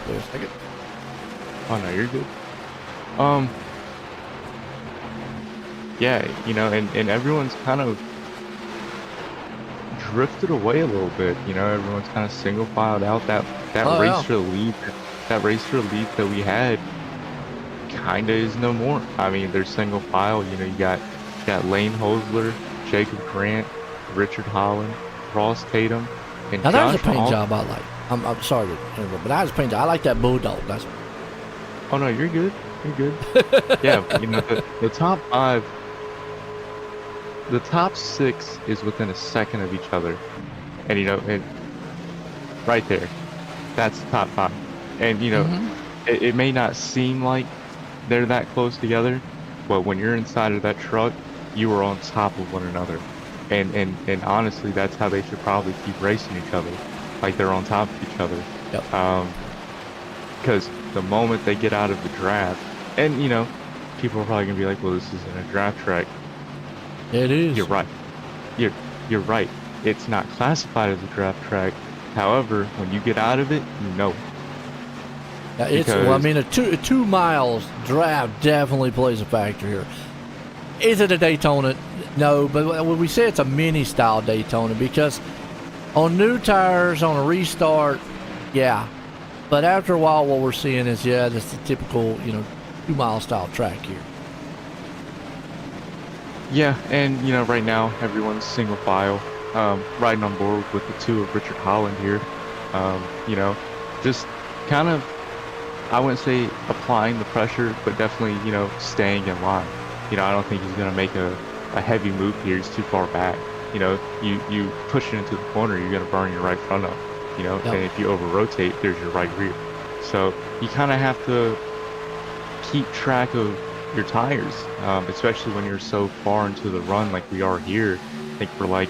Wait a second. Oh no, you're good. Yeah, and everyone's kind of drifted away a little bit. Everyone's kind of single filed out. That race for the lead, that we had, kinda is no more. I mean, they're single file. You got Lane Hosler, Jacob Grant, Richard Holland, Ross Tatum, and now Josh there's a paint Hall. job I like. I'm sorry to interrupt, but that was a paint job. I like that bulldog. Oh no, you're good. You're good. Yeah, the top 5, the top 6 is within a second of each other, and and right there, that's the top 5. And it may not seem like they're that close together, but when you're inside of that truck, you are on top of one another, and honestly, that's how they should probably keep racing each other, like they're on top of each other. Yep. Because the moment they get out of the draft, and people are probably gonna be like, well, this isn't a draft track. It is. You're right. You're right. It's not classified as a draft track. However, when you get out of it, you know. A 2 miles draft definitely plays a factor here. Is it a Daytona? No, but when we say it's a mini style Daytona, because on new tires, on a restart, yeah. But after a while, what we're seeing is, that's the typical, 2 mile style track here. Yeah, and right now everyone's single file, riding on board with the two of Richard Holland here. You know, just kind of, I wouldn't say applying the pressure, but definitely, staying in line. I don't think he's gonna make a heavy move here. He's too far back. You push it into the corner, you're gonna burn your right front up. Yep. And if you over rotate, there's your right rear. So you kind of have to keep track of your tires, especially when you're so far into the run like we are here. I think we're like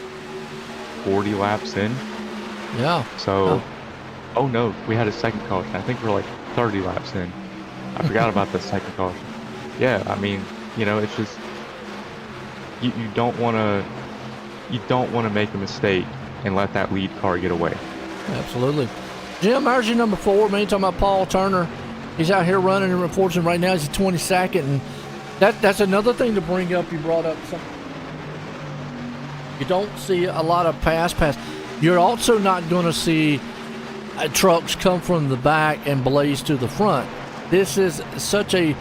40 laps in. Yeah. So, oh no, we had a second caution. I think we're like 30 laps in. I forgot about the second caution. Yeah, I mean, it's just you don't want to make a mistake and let that lead car get away. Absolutely. Jim, there's your number 4, man. You're talking about Paul Turner. He's out here running, and unfortunately right now he's 22nd, and that's another thing to bring up. You brought up something. You don't see a lot of pass. You're also not going to see trucks come from the back and blaze to the front. This is such a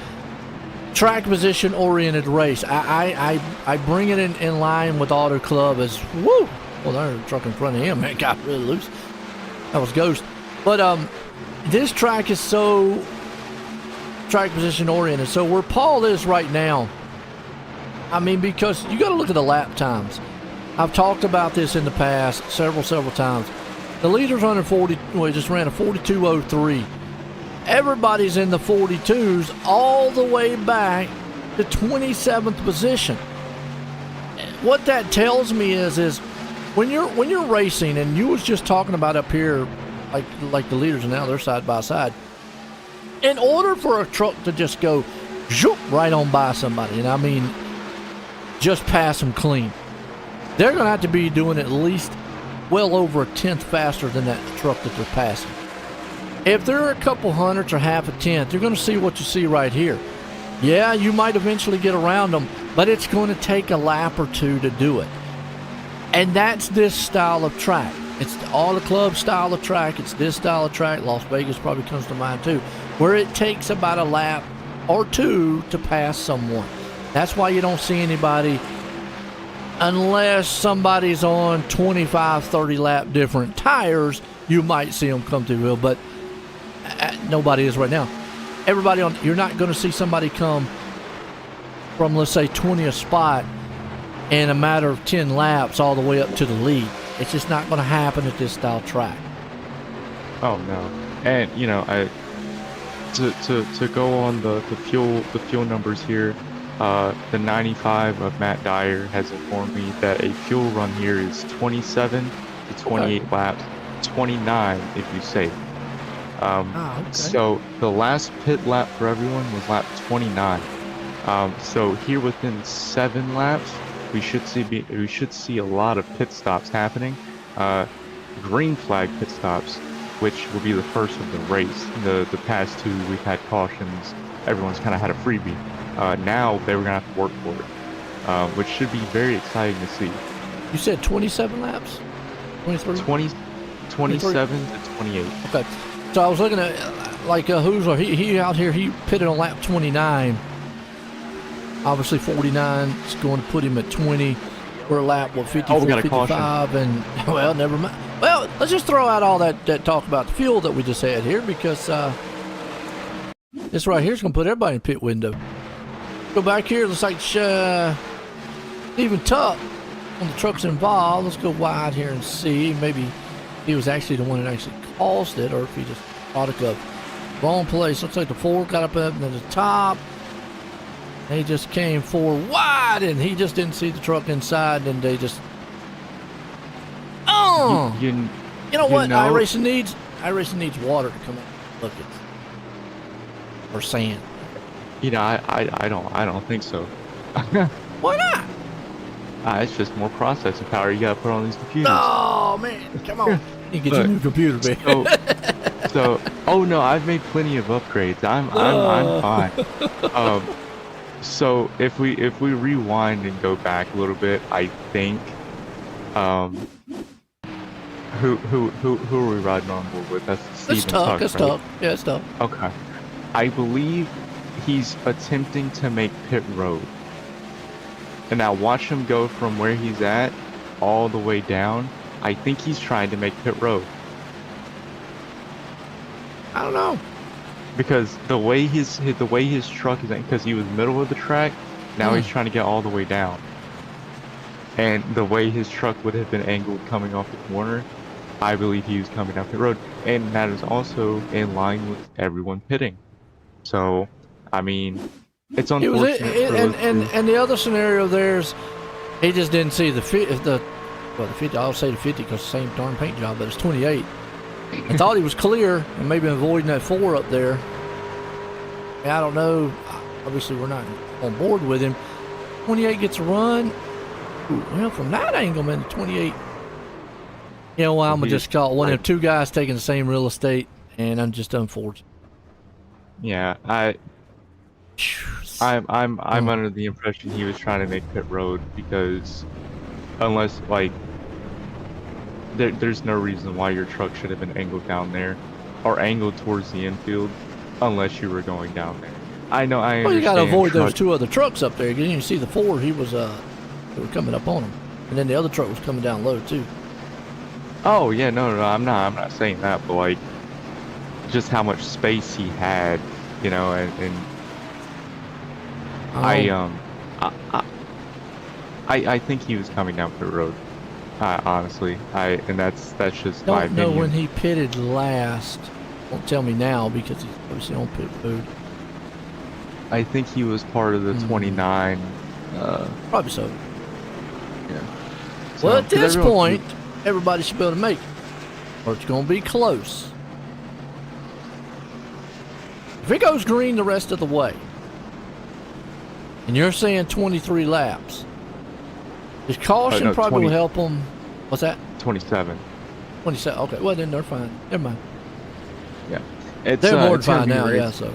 track position oriented race. I bring it in line with Auto Club as woo. Well, there's a truck in front of him, man, got really loose. That was Ghost. But this track is so track position oriented. So where Paul is right now, I mean, because you got to look at the lap times. I've talked about this in the past several times. The leader's running 40. Well, he just ran a 42.03. Everybody's in the 42s all the way back to 27th position. What that tells me is when you're racing, and you was just talking about up here, like the leaders are now, they're side by side. In order for a truck to just go zoop right on by somebody, and I mean just pass them clean, they're going to have to be doing at least well over a tenth faster than that truck that they're passing. If they're a couple hundredths or half a tenth, you're going to see what you see right here. Yeah, you might eventually get around them, but it's going to take a lap or two to do it. And that's this style of track. It's all the club style of track. It's this style of track. Las Vegas probably comes to mind too, where it takes about a lap or two to pass someone. That's why you don't see anybody unless somebody's on 25, 30 lap different tires. You might see them come through the hill, but nobody is right now. Everybody on, you're not going to see somebody come from, let's say, 20th spot in a matter of 10 laps all the way up to the lead. It's just not going to happen at this style track. Oh no. And to go on the fuel numbers here, the 95 of Matt Dyer has informed me that a fuel run here is 27 to 28 laps, 29 if you save. Okay. So the last pit lap for everyone was lap 29. So here within 7 laps, we should see a lot of pit stops happening. Green flag pit stops, which will be the first of the race. The past 2 we've had cautions. Everyone's kind of had a freebie. Now they were gonna have to work for it, which should be very exciting to see. You said 27 laps? 23? 27 to 28. Okay. So I was looking at, Hoosler, he out here, he pitted on lap 29. Obviously 49 is going to put him at 20. We're a lap, 54, 55, and, well, never mind. Well, let's just throw out all that talk about the fuel that we just had here, because this right here is going to put everybody in pit window. Go back here, looks like Stephen Tuck on the trucks involved. Let's go wide here and see. Maybe he was actually the one that actually caused it, or if he just product of wrong place. Looks like the Ford got up to the top. They just came forward wide, and he just didn't see the truck inside, and they just. Oh, you know what? iRacing needs water to come out. Look at, or sand. I don't think so. Why not? It's just more processing power you gotta put on these computers. Oh man, come on! You get your new computer, baby. Oh no, I've made plenty of upgrades. I'm fine. So if we rewind and go back a little bit, I think, who are we riding on board with? That's Steven Tuck. That's Tuck. Yeah, it's Tuck. Okay, I believe he's attempting to make pit road. And now watch him go from where he's at all the way down. I think he's trying to make pit road. I don't know. Because the way his truck is, because he was middle of the track, now he's trying to get all the way down. And the way his truck would have been angled coming off the corner, I believe he was coming down the road. And that is also in line with everyone pitting. So, I mean, it's unfortunate. And the other scenario there's, he just didn't see the 50. I'll say the 50 because the same darn paint job, but it's 28. I thought he was clear and maybe avoiding that 4 up there. And I don't know. Obviously, we're not on board with him. 28 gets a run. Ooh, well, from that angle, man, 28. You know, I'm gonna just call it one of them 2 guys taking the same real estate, and I'm just unfortunate. Yeah, I'm under the impression he was trying to make pit road because unless like there's no reason why your truck should have been angled down there or angled towards the infield unless you were going down there. I know. Well, you gotta avoid those 2 other trucks up there. You didn't see the 4. He was they were coming up on him, and then the other truck was coming down low too. Oh yeah, no, I'm not saying that, but like just how much space he had, you know, and I think he was coming down pit road. Honestly, and that's just my opinion. Don't know when he pitted last. Don't tell me now because he's obviously on pit road. I think he was part of the 29. Probably so. Yeah. Well, at this point, everybody should be able to make it, or it's going to be close. If it goes green the rest of the way, and you're saying 23 laps, his caution probably will help them. What's that? 27. 27. Okay. Well, then they're fine. Never mind. Yeah. They're more than fine now. Yeah. So.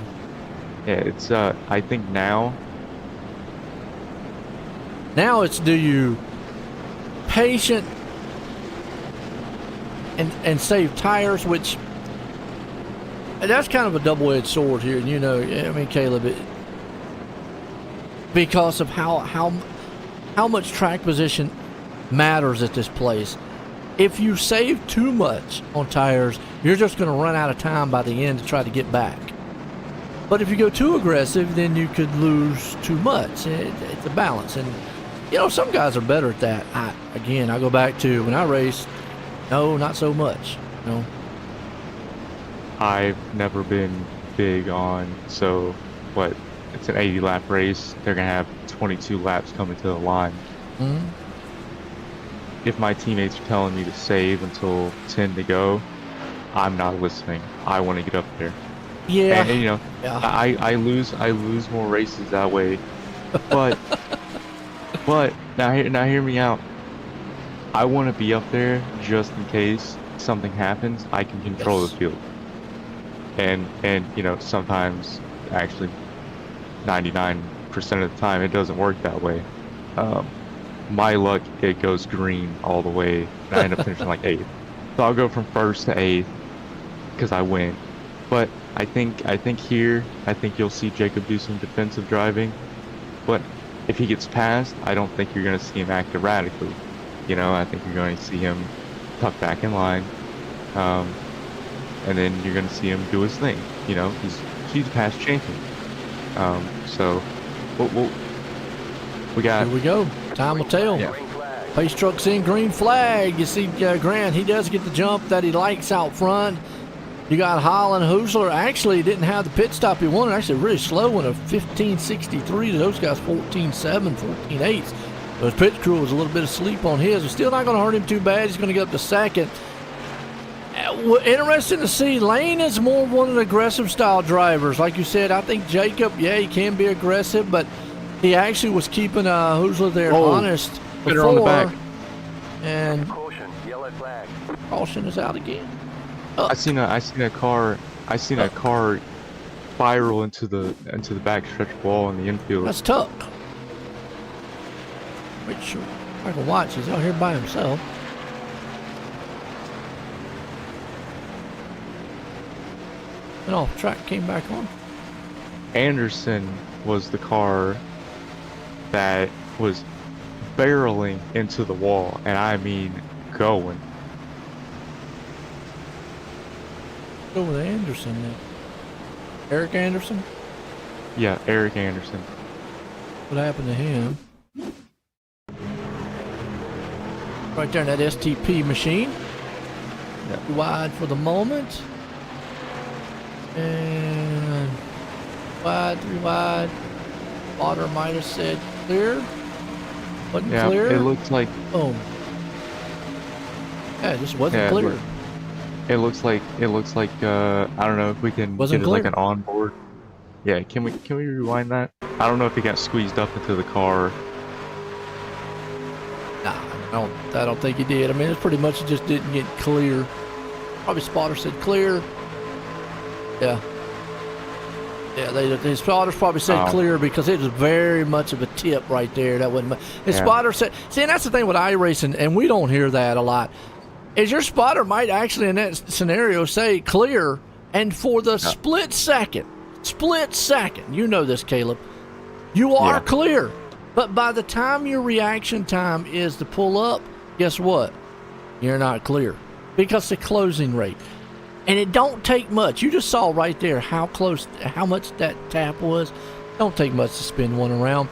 Yeah. It's. I think now. Now it's do you patient and save tires, which that's kind of a double-edged sword here. You know, I mean, Caleb, because of how much track position matters at this place. If you save too much on tires, you're just going to run out of time by the end to try to get back. But if you go too aggressive, then you could lose too much. It's a balance. And, you know, some guys are better at that. I go back to when I raced, no, not so much. No. I've never been big on, so what, it's an 80 lap race. They're going to have 22 laps coming to the line. Mm-hmm. If my teammates are telling me to save until 10 to go, I'm not listening. I want to get up there. Yeah. And you know, yeah. I lose more races that way. But now hear me out. I want to be up there just in case something happens. I can control the field. And you know, sometimes actually 99% of the time it doesn't work that way. My luck, it goes green all the way, and I end up finishing like 8th. So I'll go from 1st to 8th because I win. But I think you'll see Jacob do some defensive driving. But if he gets past, I don't think you're going to see him act erratically. You know, I think you're going to see him tuck back in line, and then you're going to see him do his thing. You know, he's past champion. So we got. Here we go. Time will tell. Yeah. Pace truck's in, green flag. You see Grant, he does get the jump that he likes out front. You got Holland. Hoosler actually didn't have the pit stop he wanted. Actually really slow in a 15.63 to those guys 14.7, 14.8. So his pit crew was a little bit asleep on his. It's still not going to hurt him too bad. He's going to get up to 2nd. Interesting to see. Lane is more one of the aggressive style drivers. Like you said, I think Jacob, yeah, he can be aggressive, but he actually was keeping Hoosler there honest before. On the back. And Caution, yellow flag. caution is out again. I seen a car spiral into the backstretch wall in the infield. That's Tuck. Make sure Michael Watts is out here by himself. And off track, came back on. Anderson was the car that was barreling into the wall, and I mean going. Go with Anderson then. Eric Anderson? Yeah, Eric Anderson. What happened to him? Right there in that STP machine. Yeah. Wide for the moment. And wide, three wide. Water might have said clear. Wasn't Yeah, clear. it looks like. Boom. Yeah, it just wasn't clear. It looks like I don't know if we can Wasn't get it like clear. an onboard. Yeah, can we rewind that? I don't know if it got squeezed up into the car. Nah, I don't think he did. I mean, it's pretty much it just didn't get clear. Probably spotter said clear. Yeah. Yeah, the spotters probably said clear because it was very much of a tip right there. That wasn't. The spotter said. See, and that's the thing with iRacing, and we don't hear that a lot. Is your spotter might actually in that scenario say clear, and for the split second, you know this, Caleb, you are clear. But by the time your reaction time is to pull up, guess what? You're not clear because the closing rate. And it don't take much. You just saw right there how much that tap was. Don't take much to spin one around.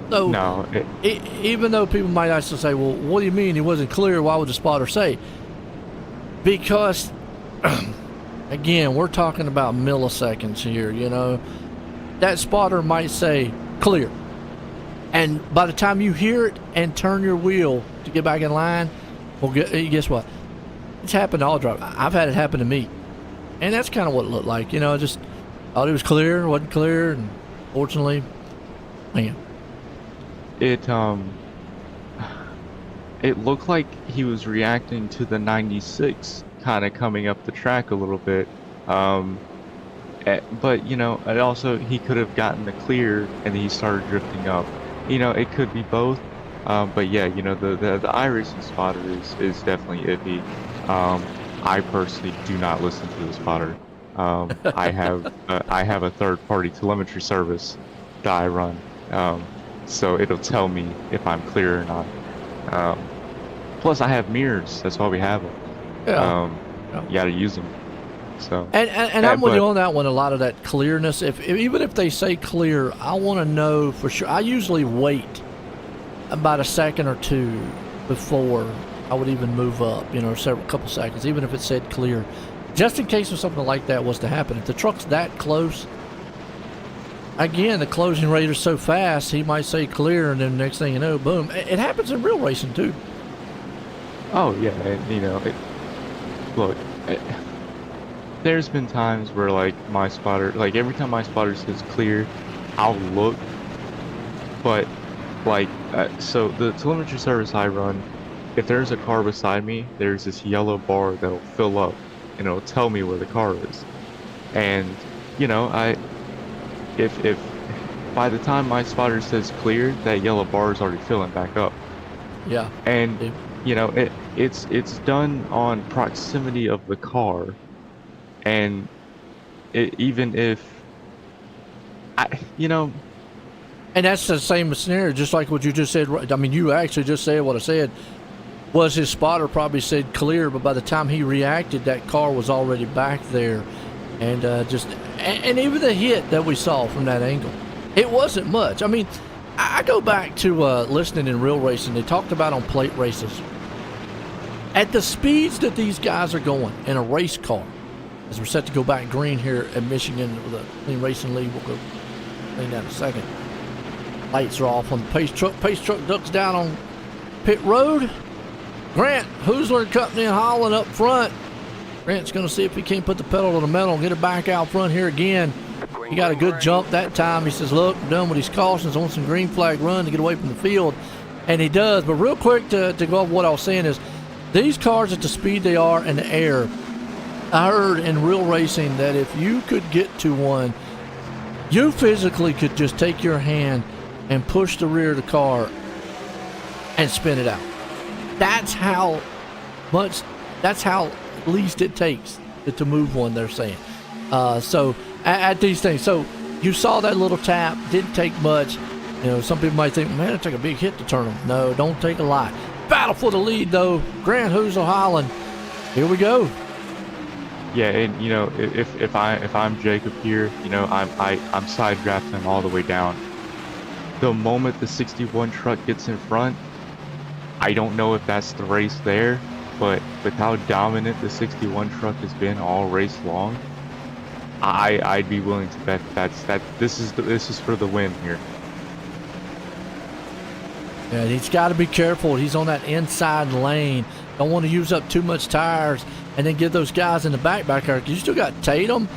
So, No. Even though people might actually say, well, what do you mean he wasn't clear? Why would the spotter say? Because, again, we're talking about milliseconds here, you know. That spotter might say clear. And by the time you hear it and turn your wheel to get back in line, well, guess what? It's happened to all drivers. I've had it happen to me. And that's kind of what it looked like. You know, just thought it was clear, wasn't clear, and fortunately, man. It looked like he was reacting to the 96 kind of coming up the track a little bit. But, you know, it also, he could have gotten the clear and then he started drifting up. You know, it could be both. But yeah, you know, the iRacing spotter is definitely iffy. I personally do not listen to the spotter. I have a third-party telemetry service that I run, so it'll tell me if I'm clear or not. Plus, I have mirrors. That's why we have them. Yeah. You got to use them. So. And I'm with you on that one. A lot of that clearness. Even if they say clear, I want to know for sure. I usually wait about a second or two before I would even move up, you know, couple seconds, even if it said clear, just in case if something like that was to happen. If the truck's that close, again, the closing rate is so fast, he might say clear, and then next thing you know, boom. It happens in real racing too. Oh yeah, and, you know, there's been times where like my spotter, like every time my spotter says clear, I'll look, but like so the telemetry service I run, if there's a car beside me, there's this yellow bar that'll fill up and it'll tell me where the car is. And, you know, if by the time my spotter says clear, that yellow bar is already filling back up. Yeah. And, you know, it's done on proximity of the car. And even if, you know. And that's the same scenario, just like what you just said. I mean, you actually just said what I said. Was his spotter probably said clear, but by the time he reacted, that car was already back there, and and even the hit that we saw from that angle, it wasn't much. I mean, I go back to listening in real racing. They talked about on plate races at the speeds that these guys are going in a race car. As we're set to go back green here at Michigan with a clean racing lead, we'll go clean that in a second. Lights are off on the pace truck. Pace truck ducks down on pit road. Grant Hoosler and Company hauling up front. Grant's going to see if he can't put the pedal to the metal and get it back out front here again. He got a good jump that time. He says, look, I'm done with these cautions. I want some green flag run to get away from the field. And he does. But real quick to go off what I was saying is these cars at the speed they are in the air, I heard in real racing that if you could get to one, you physically could just take your hand and push the rear of the car and spin it out. That's how least it takes to move one, they're saying. So at these things, so you saw that little tap, didn't take much, You know, some people might think, man, it take a big hit to turn them. No, don't take a lot. Battle for the lead, though. Grant Hoosier Holland. Here we go. Yeah, and you know, if I'm Jacob here, you know, I'm side drafting him all the way down. The moment the 61 truck gets in front, I don't know if that's the race there, but with how dominant the 61 truck has been all race long, I'd be willing to bet this is for the win here. Yeah, he's got to be careful. He's on that inside lane. Don't want to use up too much tires and then give those guys in the back there. You still got Tatum,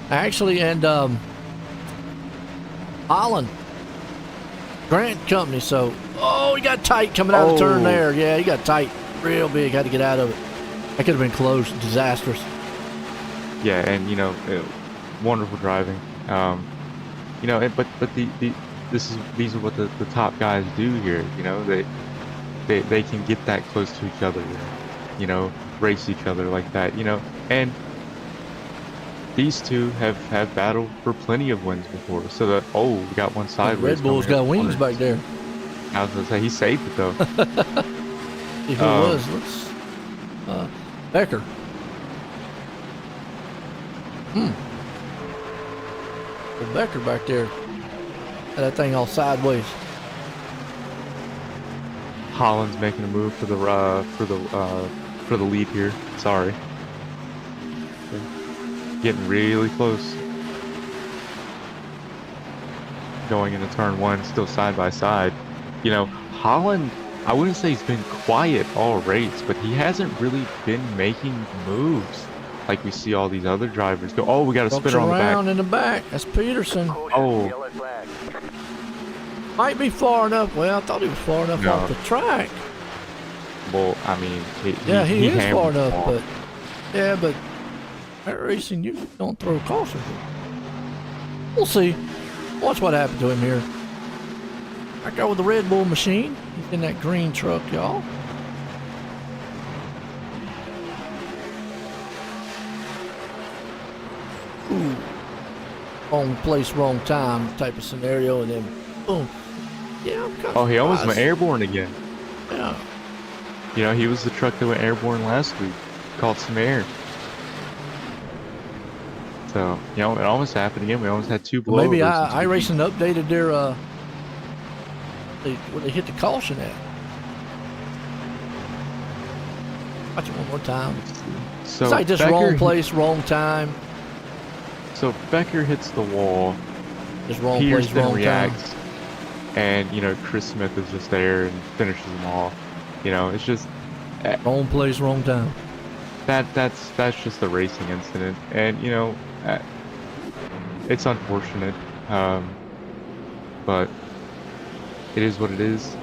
actually, and Holland. Grant Company. So, oh, he got tight coming out of the turn there. Yeah, he got tight real big. Had to get out of it. That could have been close. Disastrous. Yeah, and you know, wonderful driving. You know, but these are what the top guys do here. You know, they can get that close to each other. You know, race each other like that. You know, and these two have battled for plenty of wins before. So that we got one sideways. Red Bull's got wings back there. I was gonna say he saved it though. If it was, let's Becker. Well, Becker back there. Had that thing all sideways. Holland's making a move for the lead here. Sorry. Getting really close. Going into turn one, still side by side. You know, Holland, I wouldn't say he's been quiet all race, but he hasn't really been making moves like we see all these other drivers go. Oh, we got a spinner on the back. Around in the back. That's Peterson. Oh. Yellow flag. Might be far enough. Well, I thought he was far enough off the track. Well, I mean, he is far enough, off. but iRacing, you don't throw caution. We'll see. Watch what happened to him here. Back out with the Red Bull machine. He's in that green truck, y'all. Ooh. Wrong place, wrong time type of scenario, and then boom. Yeah, I'm kind of he almost went airborne again. Yeah. You know, he was the truck that went airborne last week. Caught some air. So, you know, it almost happened again. We almost had two blowovers. Maybe iRacing updated their where they hit the caution at. Watch it one more time. So It's like just Becker, wrong place, wrong time. So Becker hits the wall. Just wrong Pierce place, then wrong reacts. time. And, you know, Chris Smith is just there and finishes them off. You know, it's just Wrong place, wrong time. that's just a racing incident. And, you know, it's unfortunate. But it is what it is.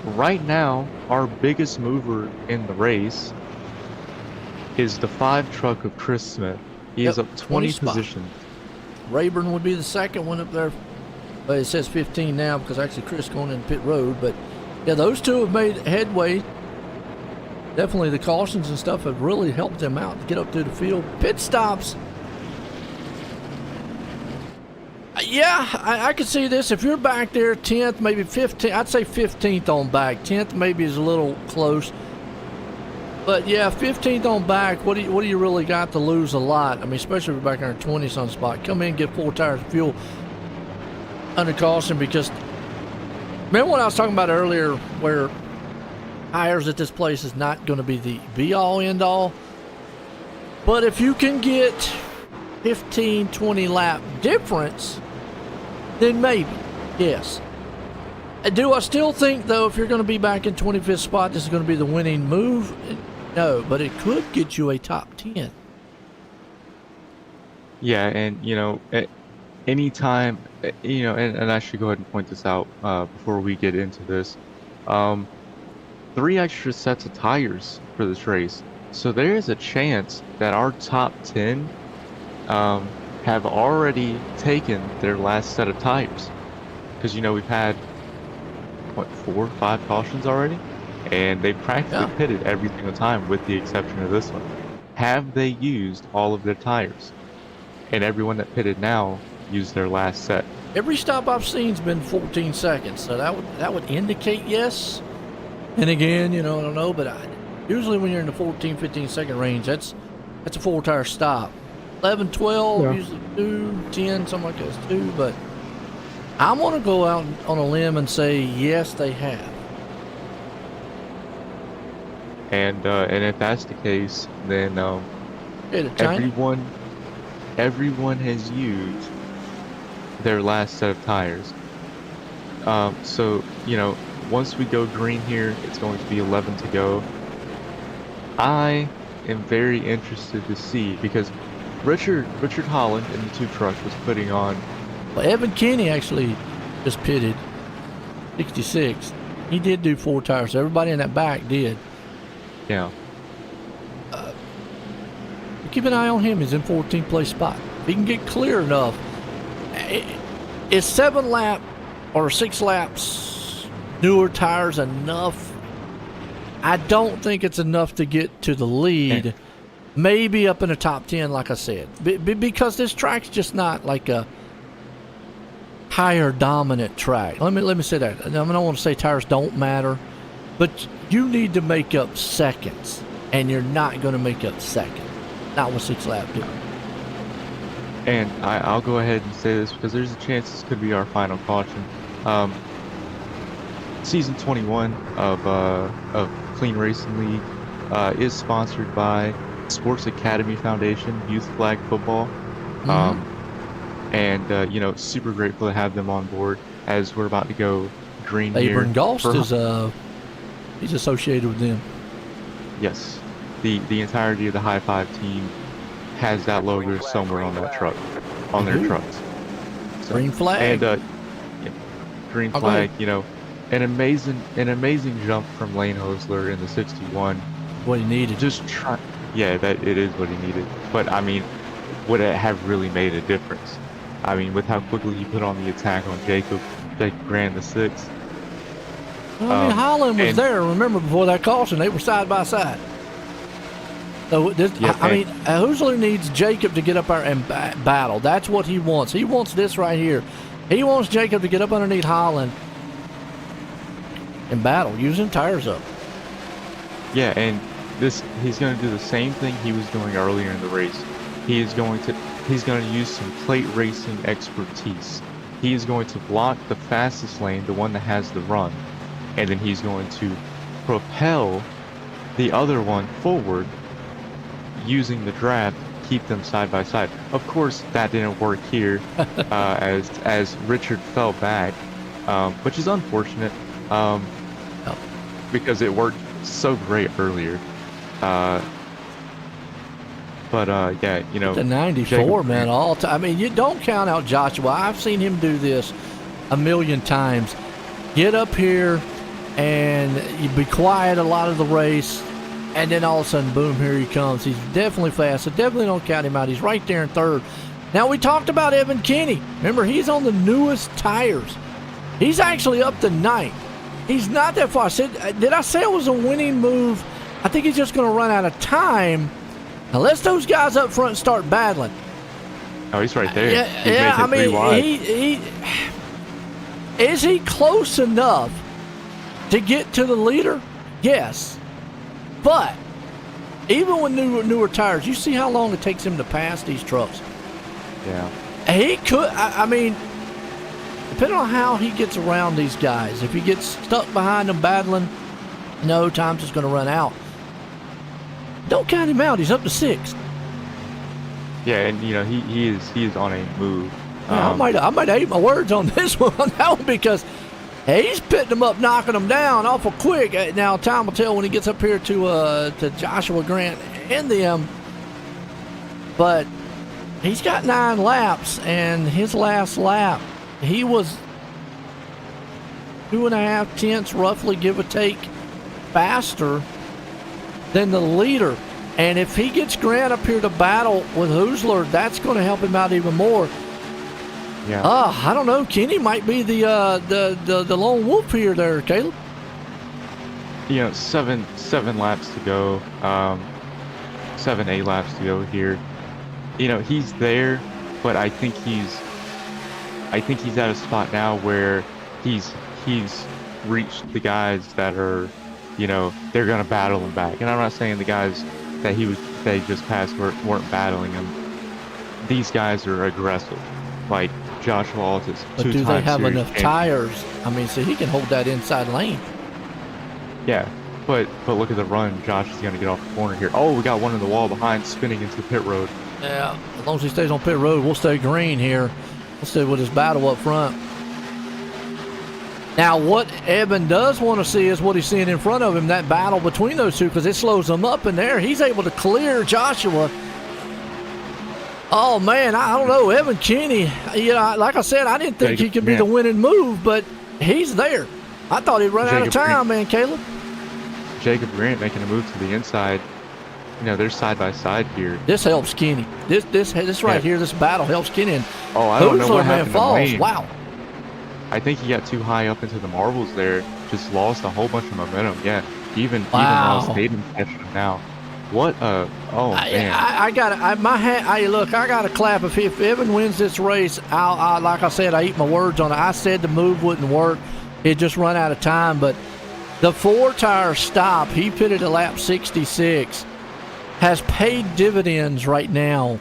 Right now, our biggest mover in the race is the 5 truck of Chris Smith. He is up 20 positions. Rayburn would be the second one up there. But it says 15 now because actually Chris going in pit road. But yeah, those two have made headway. Definitely the cautions and stuff have really helped them out to get up through the field. Pit stops. Yeah, I could see this. If you're back there 10th, maybe 15th, I'd say 15th on back. 10th maybe is a little close. But yeah, 15th on back, what do you really got to lose a lot? I mean, especially if you're back there in 20th on spot. Come in, get 4 tires of fuel under caution because remember what I was talking about earlier where tires at this place is not going to be the be-all, end-all. But if you can get 15, 20 lap difference, then maybe, yes. Do I still think, though, if you're going to be back in 25th spot, this is going to be the winning move? No, but it could get you a top 10. Yeah, and, you know, at any time, you know, and I should go ahead and point this out before we get into this. 3 extra sets of tires for this race. So there is a chance that our top 10 have already taken their last set of tires. Because, you know, we've had, 4 or 5 cautions already? And they practically pitted every single time with the exception of this one. Have they used all of their tires? And everyone that pitted now use their last set. Every stop I've seen's been 14 seconds, so that would indicate yes. And again, I don't know, but usually when you're in the 14, 15 second range, that's a 4-tire stop. 11, 12, usually 2, 10, something like that is 2, but I'm going to go out on a limb and say yes, they have. And if that's the case, then everyone has used their last set of tires. So once we go green here, it's going to be 11 to go. I am very interested to see, because Richard Holland in the 2 truck was putting on. Well, Evan Kinney actually just pitted 66. He did do 4 tires. So everybody in that back did. Yeah. Keep an eye on him. He's in 14th place spot. If he can get clear enough, is 7 lap or 6 laps newer tires enough? I don't think it's enough to get to the lead. Yeah. Maybe up in the top 10, like I said, because this track's just not like a tire dominant track. Let me say that. I don't want to say tires don't matter, but you need to make up seconds, and you're not going to make up second. Not with 6 laps doing. And I'll go ahead and say this because there's a chance this could be our final caution. Season 21 of Clean Racing League is sponsored by Sports Academy Foundation, Youth Flag Football. And super grateful to have them on board as we're about to go green here. Abram Gost he's associated with them. Yes, the entirety of the High Five team has that logo somewhere on that truck, on their trucks. So, green flag. And green flag. An amazing jump from Lane Hosler in the 61. What he needed. Yeah, that it is what he needed. But I mean, would it have really made a difference? I mean, with how quickly he put on the attack on Jacob Grant the 6th. Well, I mean, Holland was there. Remember, before that caution, they were side by side. So Hosler needs Jacob to get up there and battle. That's what he wants. He wants this right here. He wants Jacob to get up underneath Holland and battle, using tires up. Yeah, and he's going to do the same thing he was doing earlier in the race. He's going to use some plate racing expertise. He is going to block the fastest lane, the one that has the run, and then he's going to propel the other one forward using the draft, keep them side by side. Of course, that didn't work here as Richard fell back, which is unfortunate because it worked so great earlier. The 94, man, all time. I mean, you don't count out Joshua. I've seen him do this a million times. Get up here and you be quiet a lot of the race, and then all of a sudden, boom, here he comes. He's definitely fast, so definitely don't count him out. He's right there in third. Now, we talked about Evan Kinney. Remember, he's on the newest tires. He's actually up to ninth. He's not that far. Did I say it was a winning move? I think he's just going to run out of time unless those guys up front start battling. Oh, he's right there. Is he close enough to get to the leader? Yes. But even with newer tires, you see how long it takes him to pass these trucks. Yeah. He could, depending on how he gets around these guys, if he gets stuck behind them battling, no, time's just going to run out. Don't count him out. He's up to 6th. Yeah, and he is on a move. I might have ate my words on this one, on that one, because he's pitting them up, knocking them down awful quick. Now, time will tell when he gets up here to Joshua Grant and them. But he's got 9 laps, and his last lap, he was 2.5 tenths, roughly, give or take, faster than the leader. And if he gets Grant up here to battle with Hosler, that's going to help him out even more. Yeah. I don't know. Kenny might be the lone wolf here, there, Caleb. 7 laps to go. 7, 8 laps to go here. He's there, but I think I think he's at a spot now where he's reached the guys that are, you know, they're gonna battle him back. And I'm not saying the guys that he just passed weren't battling him. These guys are aggressive, like Joshua Altus. But do they have enough tires? I mean, so he can hold that inside lane. Yeah, but look at the run. Josh is gonna get off the corner here. Oh, we got one in the wall behind, spinning into the pit road. Yeah, as long as he stays on pit road, we'll stay green here. We'll stay with his battle up front. Now, what Evan does want to see is what he's seeing in front of him, that battle between those two, because it slows them up in there. He's able to clear Joshua. Oh, man, I don't know. Evan Kinney, you know, like I said, I didn't think he could be the winning move, but he's there. I thought he'd run out of time, man, Caleb. Jacob Grant making a move to the inside. You know, they're side by side here. This helps Kinney. This right here, this battle helps Kinney. And I don't know what happened falls. to Lane. Wow. I think he got too high up into the marbles there. Just lost a whole bunch of momentum. Yeah, even Ross Hayden catching him now. What a man! I got my hat. Look, I got to clap if Evan wins this race. I like I said, I eat my words on it. I said the move wouldn't work. It just run out of time. But the 4-tire stop, he pitted at lap 66, has paid dividends right now,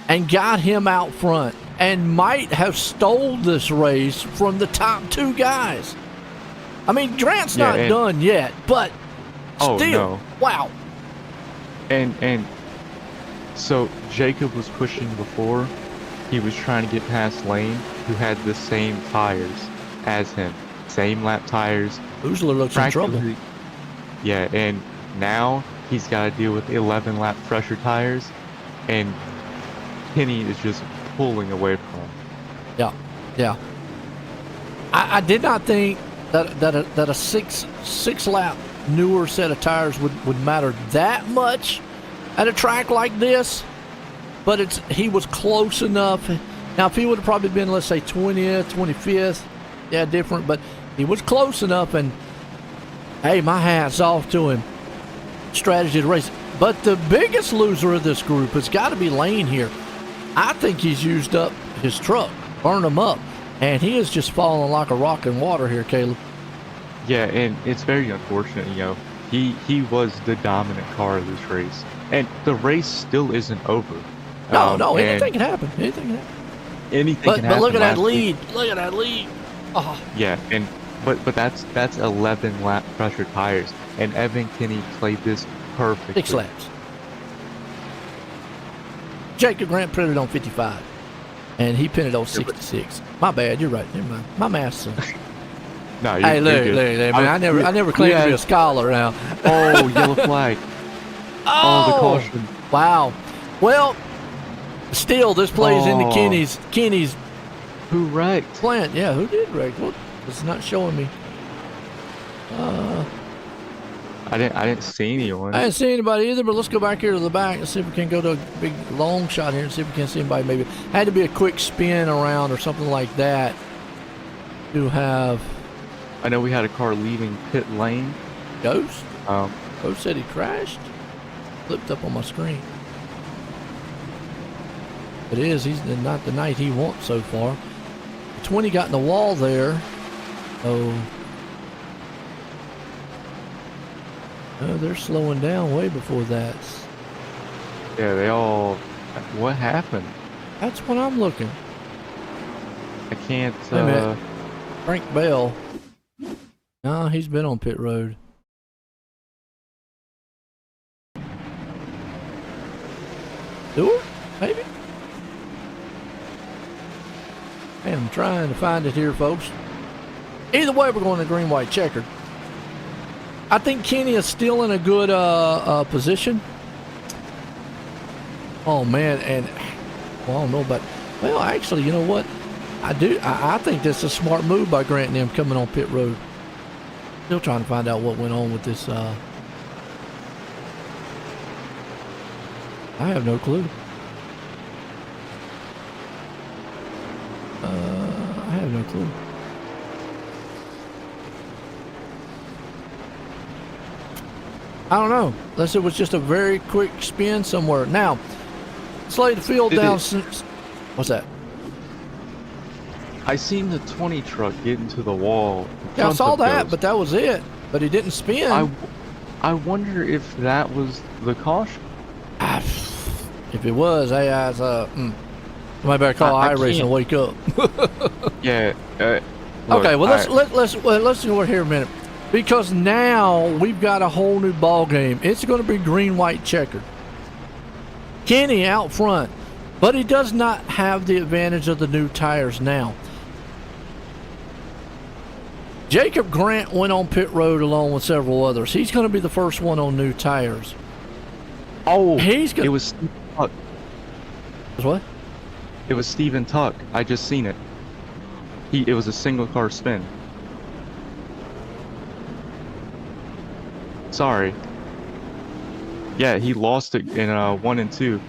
and got him out front, and might have stole this race from the top 2 guys. I mean, Grant's not done yet, but still, no. Wow. And so Jacob was pushing before. He was trying to get past Lane, who had the same tires as him, same lap tires. Oosler looks in trouble. Yeah, and now he's got to deal with 11 lap pressure tires, and Kenny is just pulling away from him. Yeah. I did not think that a six lap newer set of tires would matter that much at a track like this, but he was close enough. Now, if he would have probably been, let's say, 20th, 25th, yeah, different, but he was close enough, and hey, my hat's off to him. Strategy to race. But the biggest loser of this group has got to be Lane here. I think he's used up his truck, burned him up, and he is just falling like a rock in water here, Caleb. Yeah, and it's very unfortunate, you know. He was the dominant car of this race, and the race still isn't over. No, anything can happen. Anything can happen. Anything can happen. But look at that lead. Look at that lead. Oh. Yeah, and but that's 11 lap pressure tires, and Evan Kinney played this perfectly. 6 laps. Jacob Grant put it on 55, and he pinned it on 66. My bad. You're right. Never mind. My math's. No, hey, look, man. I never claimed to be a scholar now. Oh, yellow flag. Oh, the caution. Wow. Well, still, this plays into Kenny's. Who wrecked? Plant. Yeah, who did wreck? Well, it's not showing me. I didn't see anyone. I didn't see anybody either, but let's go back here to the back and see if we can go to a big long shot here and see if we can see anybody. Maybe had to be a quick spin around or something like that to have. I know we had a car leaving pit lane. Ghost? Ghost said he crashed. Flipped up on my screen. It is. He's not the night he wants so far. 20 got in the wall there. Oh, they're slowing down way before that. Yeah, they all. What happened? That's what I'm looking. I can't. Wait a minute. Frank Bell. No, he's been on pit road. Stewart? Maybe? Hey, I'm trying to find it here, folks. Either way, we're going to green, white, checkered. I think Kenny is still in a good position. Oh, man, and well, I don't know about. Well, actually, you know what? I think that's a smart move by Grant and them coming on pit road. Still trying to find out what went on with this. I have no clue. I have no clue. I don't know. Unless it was just a very quick spin somewhere. Now, let's lay the field down. What's that? I seen the 20 truck get into the wall. in Yeah, I front saw of that, Ghost. but that was it. But he didn't spin. I wonder if that was the caution. If it was, AI's somebody better call I iRacing and can't- wake up. Yeah. Okay, well let's go over here a minute, because now we've got a whole new ball game. It's going to be green, white, checkered. Kenny out front, but he does not have the advantage of the new tires now. Jacob Grant went on pit road along with several others. He's going to be the first one on new tires. Oh, He's gonna- it was Stephen Tuck. What? It was Stephen Tuck. I just seen it. It was a single car spin. Sorry. Yeah, he lost it in 1 and 2.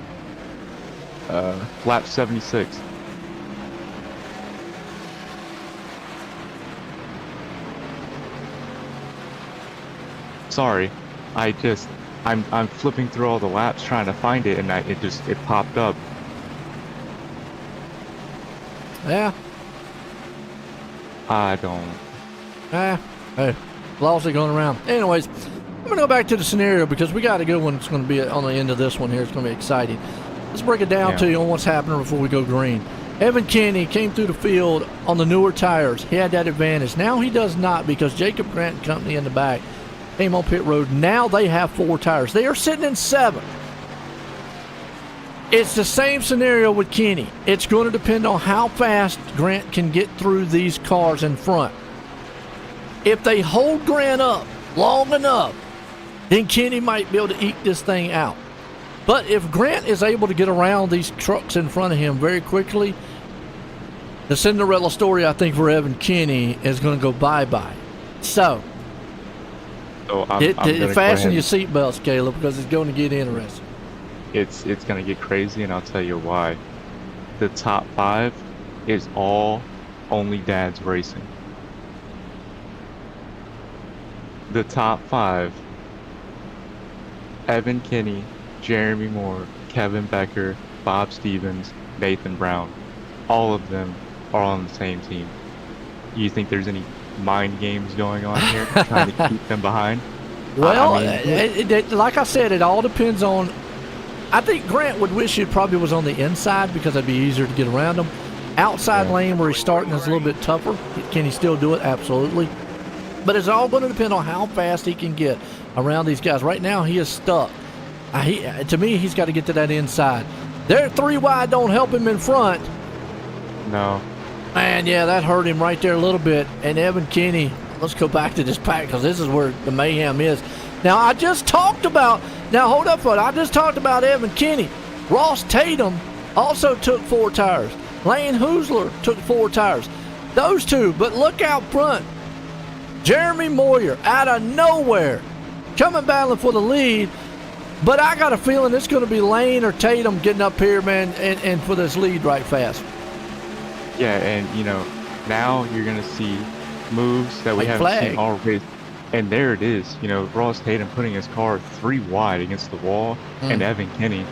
Lap 76. Sorry. I'm flipping through all the laps trying to find it, and it popped up. Yeah. I don't. Hey, lost it going around. Anyways, I'm going to go back to the scenario because we got a good one. It's going to be on the end of this one here. It's going to be exciting. Let's break it down to you on what's happening before we go green. Evan Kenny came through the field on the newer tires. He had that advantage. Now he does not, because Jacob Grant and company in the back came on pit road. Now they have 4 tires. They are sitting in 7th. It's the same scenario with Kenny. It's going to depend on how fast Grant can get through these cars in front. If they hold Grant up long enough, then Kenny might be able to eke this thing out. But if Grant is able to get around these trucks in front of him very quickly, the Cinderella story, I think, for Evan Kenny is going to go bye-bye. So I'm gonna fasten go your ahead. seatbelts, Caleb, because it's going to get interesting. It's gonna get crazy, and I'll tell you why. The top 5 is all only dads racing. The top 5: Evan Kinney, Jeremy Moore, Kevin Becker, Bob Stevens, Nathan Brown. All of them are on the same team. You think there's any mind games going on here, trying to keep them behind? Well, I mean, like I said, it all depends on. I think Grant would wish it probably was on the inside because it'd be easier to get around him. Outside lane where he's starting is a little bit tougher. Can he still do it? Absolutely. But it's all going to depend on how fast he can get around these guys. Right now, he is stuck. To me, he's got to get to that inside. There, 3 wide don't help him in front. no. Man, yeah, that hurt him right there a little bit. And Evan Kenny, let's go back to this pack because this is where the mayhem is. Now, I just talked about, hold up, I just talked about Evan Kenny. Ross Tatum also took 4 tires. Lane Hoosler took 4 tires. Those 2, but look out front. Jeremy Moyer, out of nowhere, coming battling for the lead. But I got a feeling it's going to be Lane or Tatum getting up here, man, and for this lead right fast. Yeah, and now you're gonna see moves that we White haven't flag. seen all race. And there it is. Ross Tatum putting his car 3 wide against the wall, and Evan Kinney.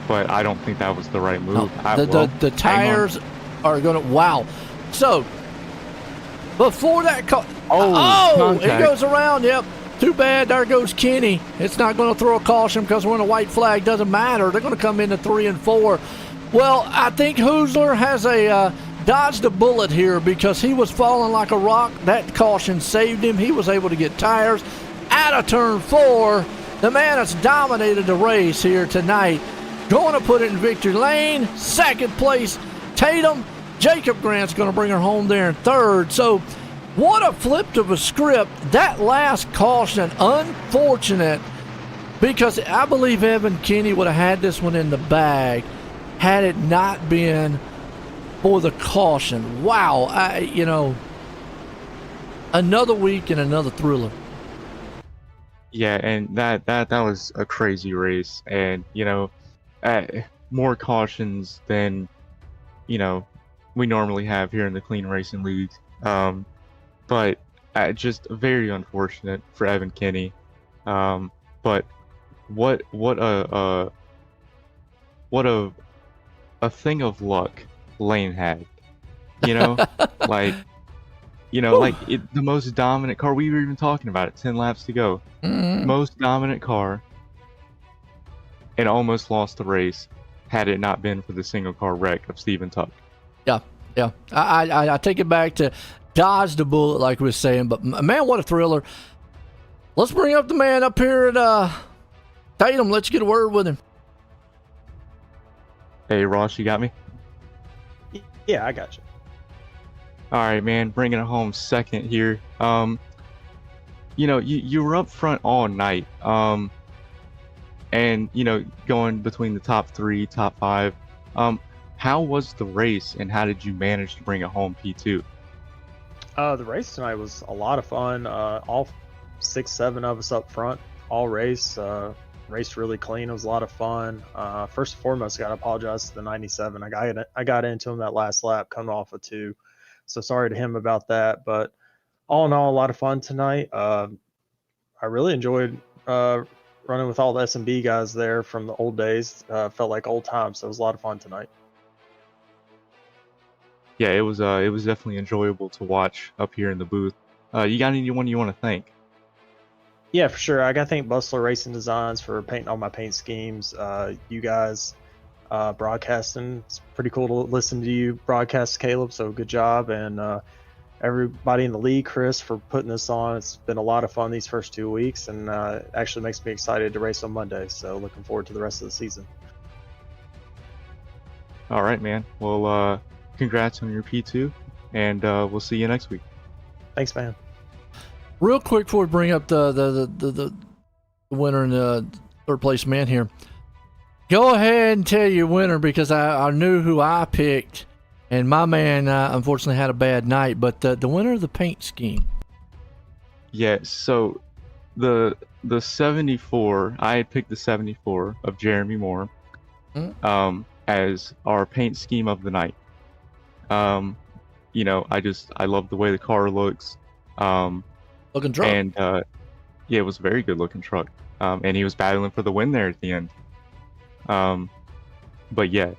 But I don't think that was the right move. No, the tires are going to, wow. So, before that car, it contact. goes around, yep. Too bad, there goes Kenny. It's not going to throw a caution because we're in a white flag. Doesn't matter. They're going to come into 3 and 4. Well, I think Hoosler has dodged a bullet here because he was falling like a rock. That caution saved him. He was able to get tires out of turn 4. The man that's dominated the race here tonight, going to put it in victory lane. 2nd place, Tatum. Jacob Grant's going to bring her home there in 3rd. So what a flip of a script. That last caution, unfortunate, because I believe Evan Kenny would have had this one in the bag had it not been for the caution. Wow. Another week and another thriller. Yeah, and that was a crazy race, and more cautions than we normally have here in the Clean Racing League. But just very unfortunate for Evan Kinney. But what a thing of luck Lane had. You know, like, the most dominant car. We were even talking about it. 10 laps to go. Most dominant car, and almost lost the race had it not been for the single car wreck of Stephen Tuck. Yeah. I take it back to dodge the bullet, like we were saying. But man, what a thriller! Let's bring up the man up here at Tatum. Let's get a word with him. Hey, Ross, you got me? Yeah, I got you. All right, man, bringing it home second here. You were up front all night. And going between the top 3, top 5. How was the race, and how did you manage to bring it home P2? The race tonight was a lot of fun. All 6-7 of us up front, all raced really clean. It was a lot of fun. First and foremost, I got to apologize to the 97. I got into him that last lap coming off of 2. So sorry to him about that. But all in all, a lot of fun tonight. I really enjoyed running with all the S&B guys there from the old days. Felt like old times. So it was a lot of fun tonight. Yeah, it was definitely enjoyable to watch up here in the booth. You got anyone you want to thank? Yeah, for sure. I got to thank Bustler Racing Designs for painting all my paint schemes. You guys broadcasting. It's pretty cool to listen to you broadcast, Caleb. So good job. And everybody in the league, Chris, for putting this on. It's been a lot of fun these first 2 weeks, and actually makes me excited to race on Monday. So looking forward to the rest of the season. All right, man. Well, congrats on your P2, and we'll see you next week. Thanks, man. Real quick before we bring up the winner and the third place man here, go ahead and tell your winner, because I knew who I picked, and my man unfortunately had a bad night. But the winner of the paint scheme. Yeah. So the 74, I had picked the 74 of Jeremy Moore, as our paint scheme of the night. I love the way the car looks. Looking truck. And yeah, it was a very good looking truck. And he was battling for the win there at the end. But yeah,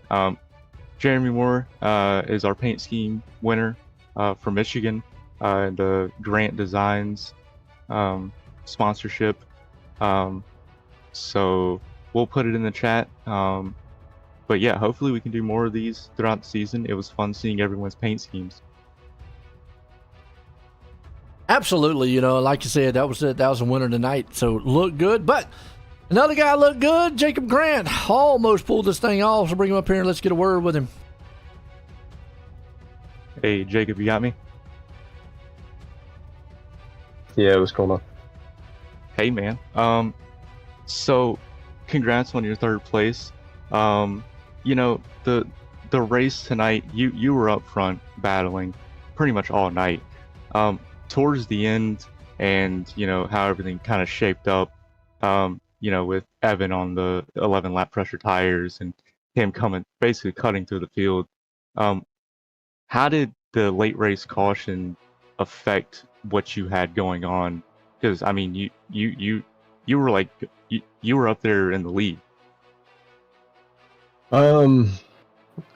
Jeremy Moore is our paint scheme winner from Michigan. The Grant Designs sponsorship. So we'll put it in the chat. But yeah, hopefully we can do more of these throughout the season. It was fun seeing everyone's paint schemes. Absolutely, like you said, that was a winner tonight. So looked good, but another guy looked good. Jacob Grant almost pulled this thing off. So bring him up here and let's get a word with him. Hey, Jacob, you got me? Yeah, it was cool. Hey, man. So congrats on your third place. The race tonight, you were up front battling pretty much all night. Towards the end, and how everything kind of shaped up, with Evan on the 11 lap pressure tires and him basically cutting through the field. How did the late race caution affect what you had going on? Because I mean, you were you were up there in the lead.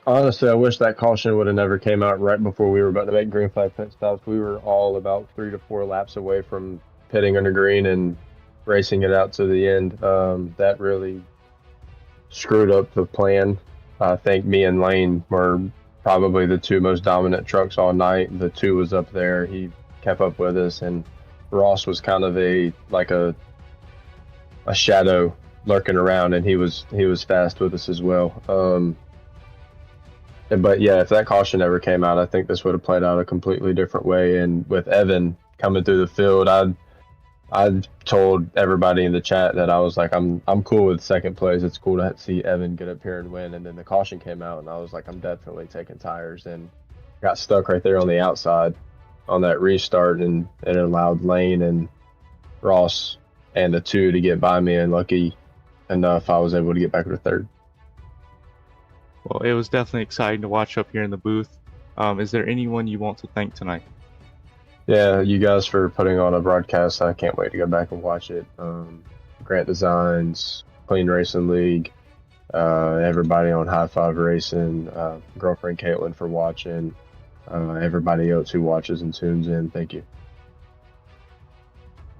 Honestly, I wish that caution would have never came out right before we were about to make green flag pit stops. We were all about 3 to 4 laps away from pitting under green and racing it out to the end. That really screwed up the plan. I think me and Lane were probably the 2 most dominant trucks all night. The 2 was up there. He kept up with us, and Ross was kind of a shadow lurking around, and he was fast with us as well. But yeah, if that caution ever came out, I think this would have played out a completely different way. And with Evan coming through the field, I told everybody in the chat that I was like, I'm cool with second place. It's cool to see Evan get up here and win. And then the caution came out, and I was like, I'm definitely taking tires, and got stuck right there on the outside on that restart, and it allowed Lane and Ross and the 2 to get by me, and lucky enough I was able to get back to third. Well, it was definitely exciting to watch up here in the booth. Is there anyone you want to thank tonight? Yeah, you guys for putting on a broadcast. I can't wait to go back and watch it. Grant Designs, Clean Racing League, everybody on High Five Racing, girlfriend Caitlin for watching, everybody else who watches and tunes in. Thank you.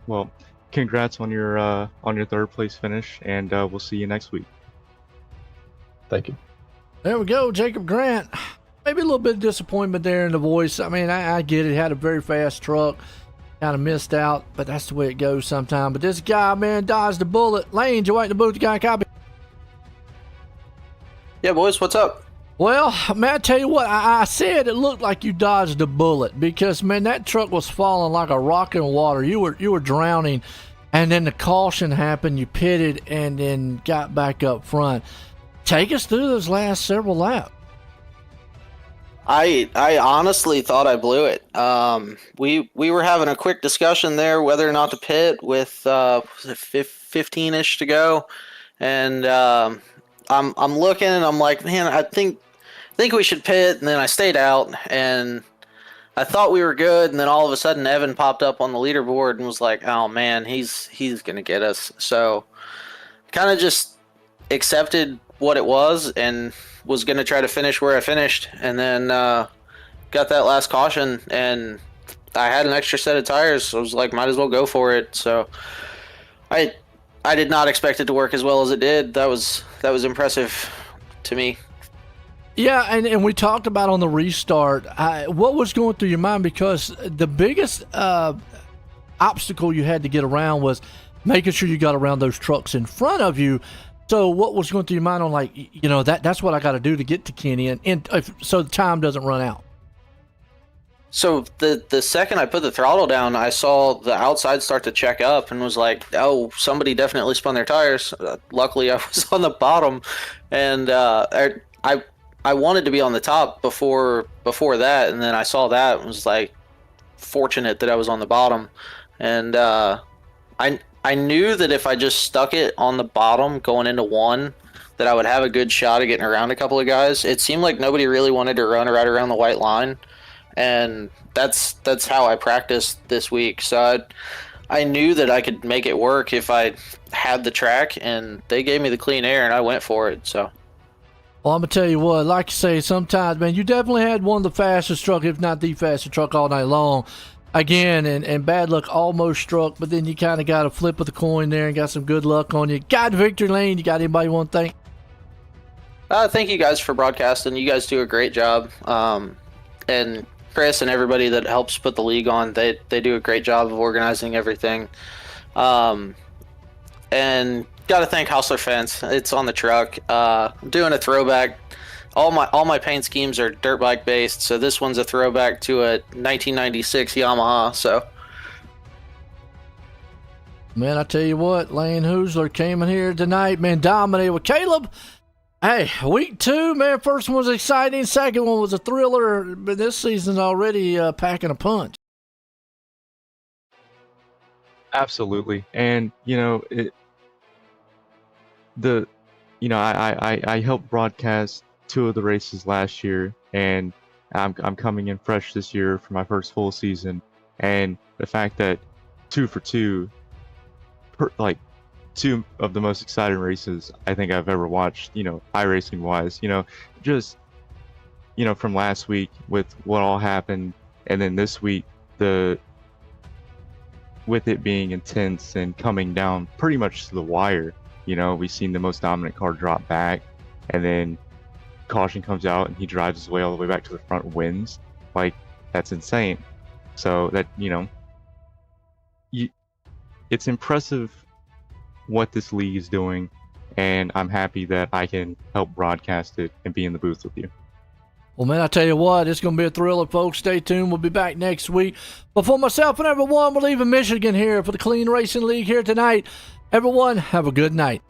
Well, congrats on your third place finish, and we'll see you next week. Thank you. There we go, Jacob Grant. Maybe a little bit of disappointment there in the voice. I mean, I get it. Had a very fast truck. Kind of missed out, but that's the way it goes sometimes. But this guy, man, dodged the bullet. Lane, you wait in the booth, you got a copy? Yeah, boys, what's up? Well, man, I tell you what, I said it looked like you dodged a bullet because, man, that truck was falling like a rock in water. You were drowning, and then the caution happened. You pitted and then got back up front. Take us through those last several laps. I honestly thought I blew it. We were having a quick discussion there whether or not to pit with 15-ish to go, and I'm looking and I'm like, man, I think we should pit, and then I stayed out and I thought we were good, and then all of a sudden Evan popped up on the leaderboard and was like, oh man, he's gonna get us. So kind of just accepted what it was and was going to try to finish where I finished, and then got that last caution, and I had an extra set of tires, so I was like, might as well go for it. So I did not expect it to work as well as it did. That was impressive to me. Yeah, and we talked about on the restart, what was going through your mind, because the biggest obstacle you had to get around was making sure you got around those trucks in front of you. So what was going through your mind on, like, you know, that's what I got to do to get to Kenny, and so the time doesn't run out? So the second I put the throttle down, I saw the outside start to check up and was like, oh, somebody definitely spun their tires. Luckily, I was on the bottom, and I wanted to be on the top before that, and then I saw that and was like, fortunate that I was on the bottom, and I knew that if I just stuck it on the bottom going into one, that I would have a good shot at getting around a couple of guys. It seemed like nobody really wanted to run right around the white line, and that's how I practiced this week. So I knew that I could make it work if I had the track, and they gave me the clean air, and I went for it. So. Well, I'm going to tell you what, like you say, sometimes, man, you definitely had one of the fastest truck, if not the fastest truck all night long. Again, and bad luck almost struck, but then you kind of got a flip of the coin there and got some good luck on you. Got victory lane. You got anybody you want to thank? Thank you guys for broadcasting. You guys do a great job. And Chris and everybody that helps put the league on, they do a great job of organizing everything. And got to thank Hausler Fence. It's on the truck. I'm doing a throwback. All my paint schemes are dirt bike based, so this one's a throwback to a 1996 Yamaha. So, man, I tell you what, Lane Hoosler came in here tonight, man, dominated with Caleb. Hey, week 2, man, first one was exciting, second one was a thriller, but this season's already packing a punch. Absolutely, and you know I helped broadcast 2 of the races last year, and I'm coming in fresh this year for my first full season, and the fact that 2 for 2, like 2 of the most exciting races I think I've ever watched, iRacing wise, just from last week with what all happened, and then this week with it being intense and coming down pretty much to the wire. We've seen the most dominant car drop back, and then caution comes out and he drives his way all the way back to the front, wins. Like, that's insane. So that, it's impressive what this league is doing, and I'm happy that I can help broadcast it and be in the booth with you. Well, man, I tell you what, it's going to be a thriller, folks. Stay tuned. We'll be back next week. But for myself and everyone, we're leaving Michigan here for the Clean Racing League here tonight. Everyone, have a good night.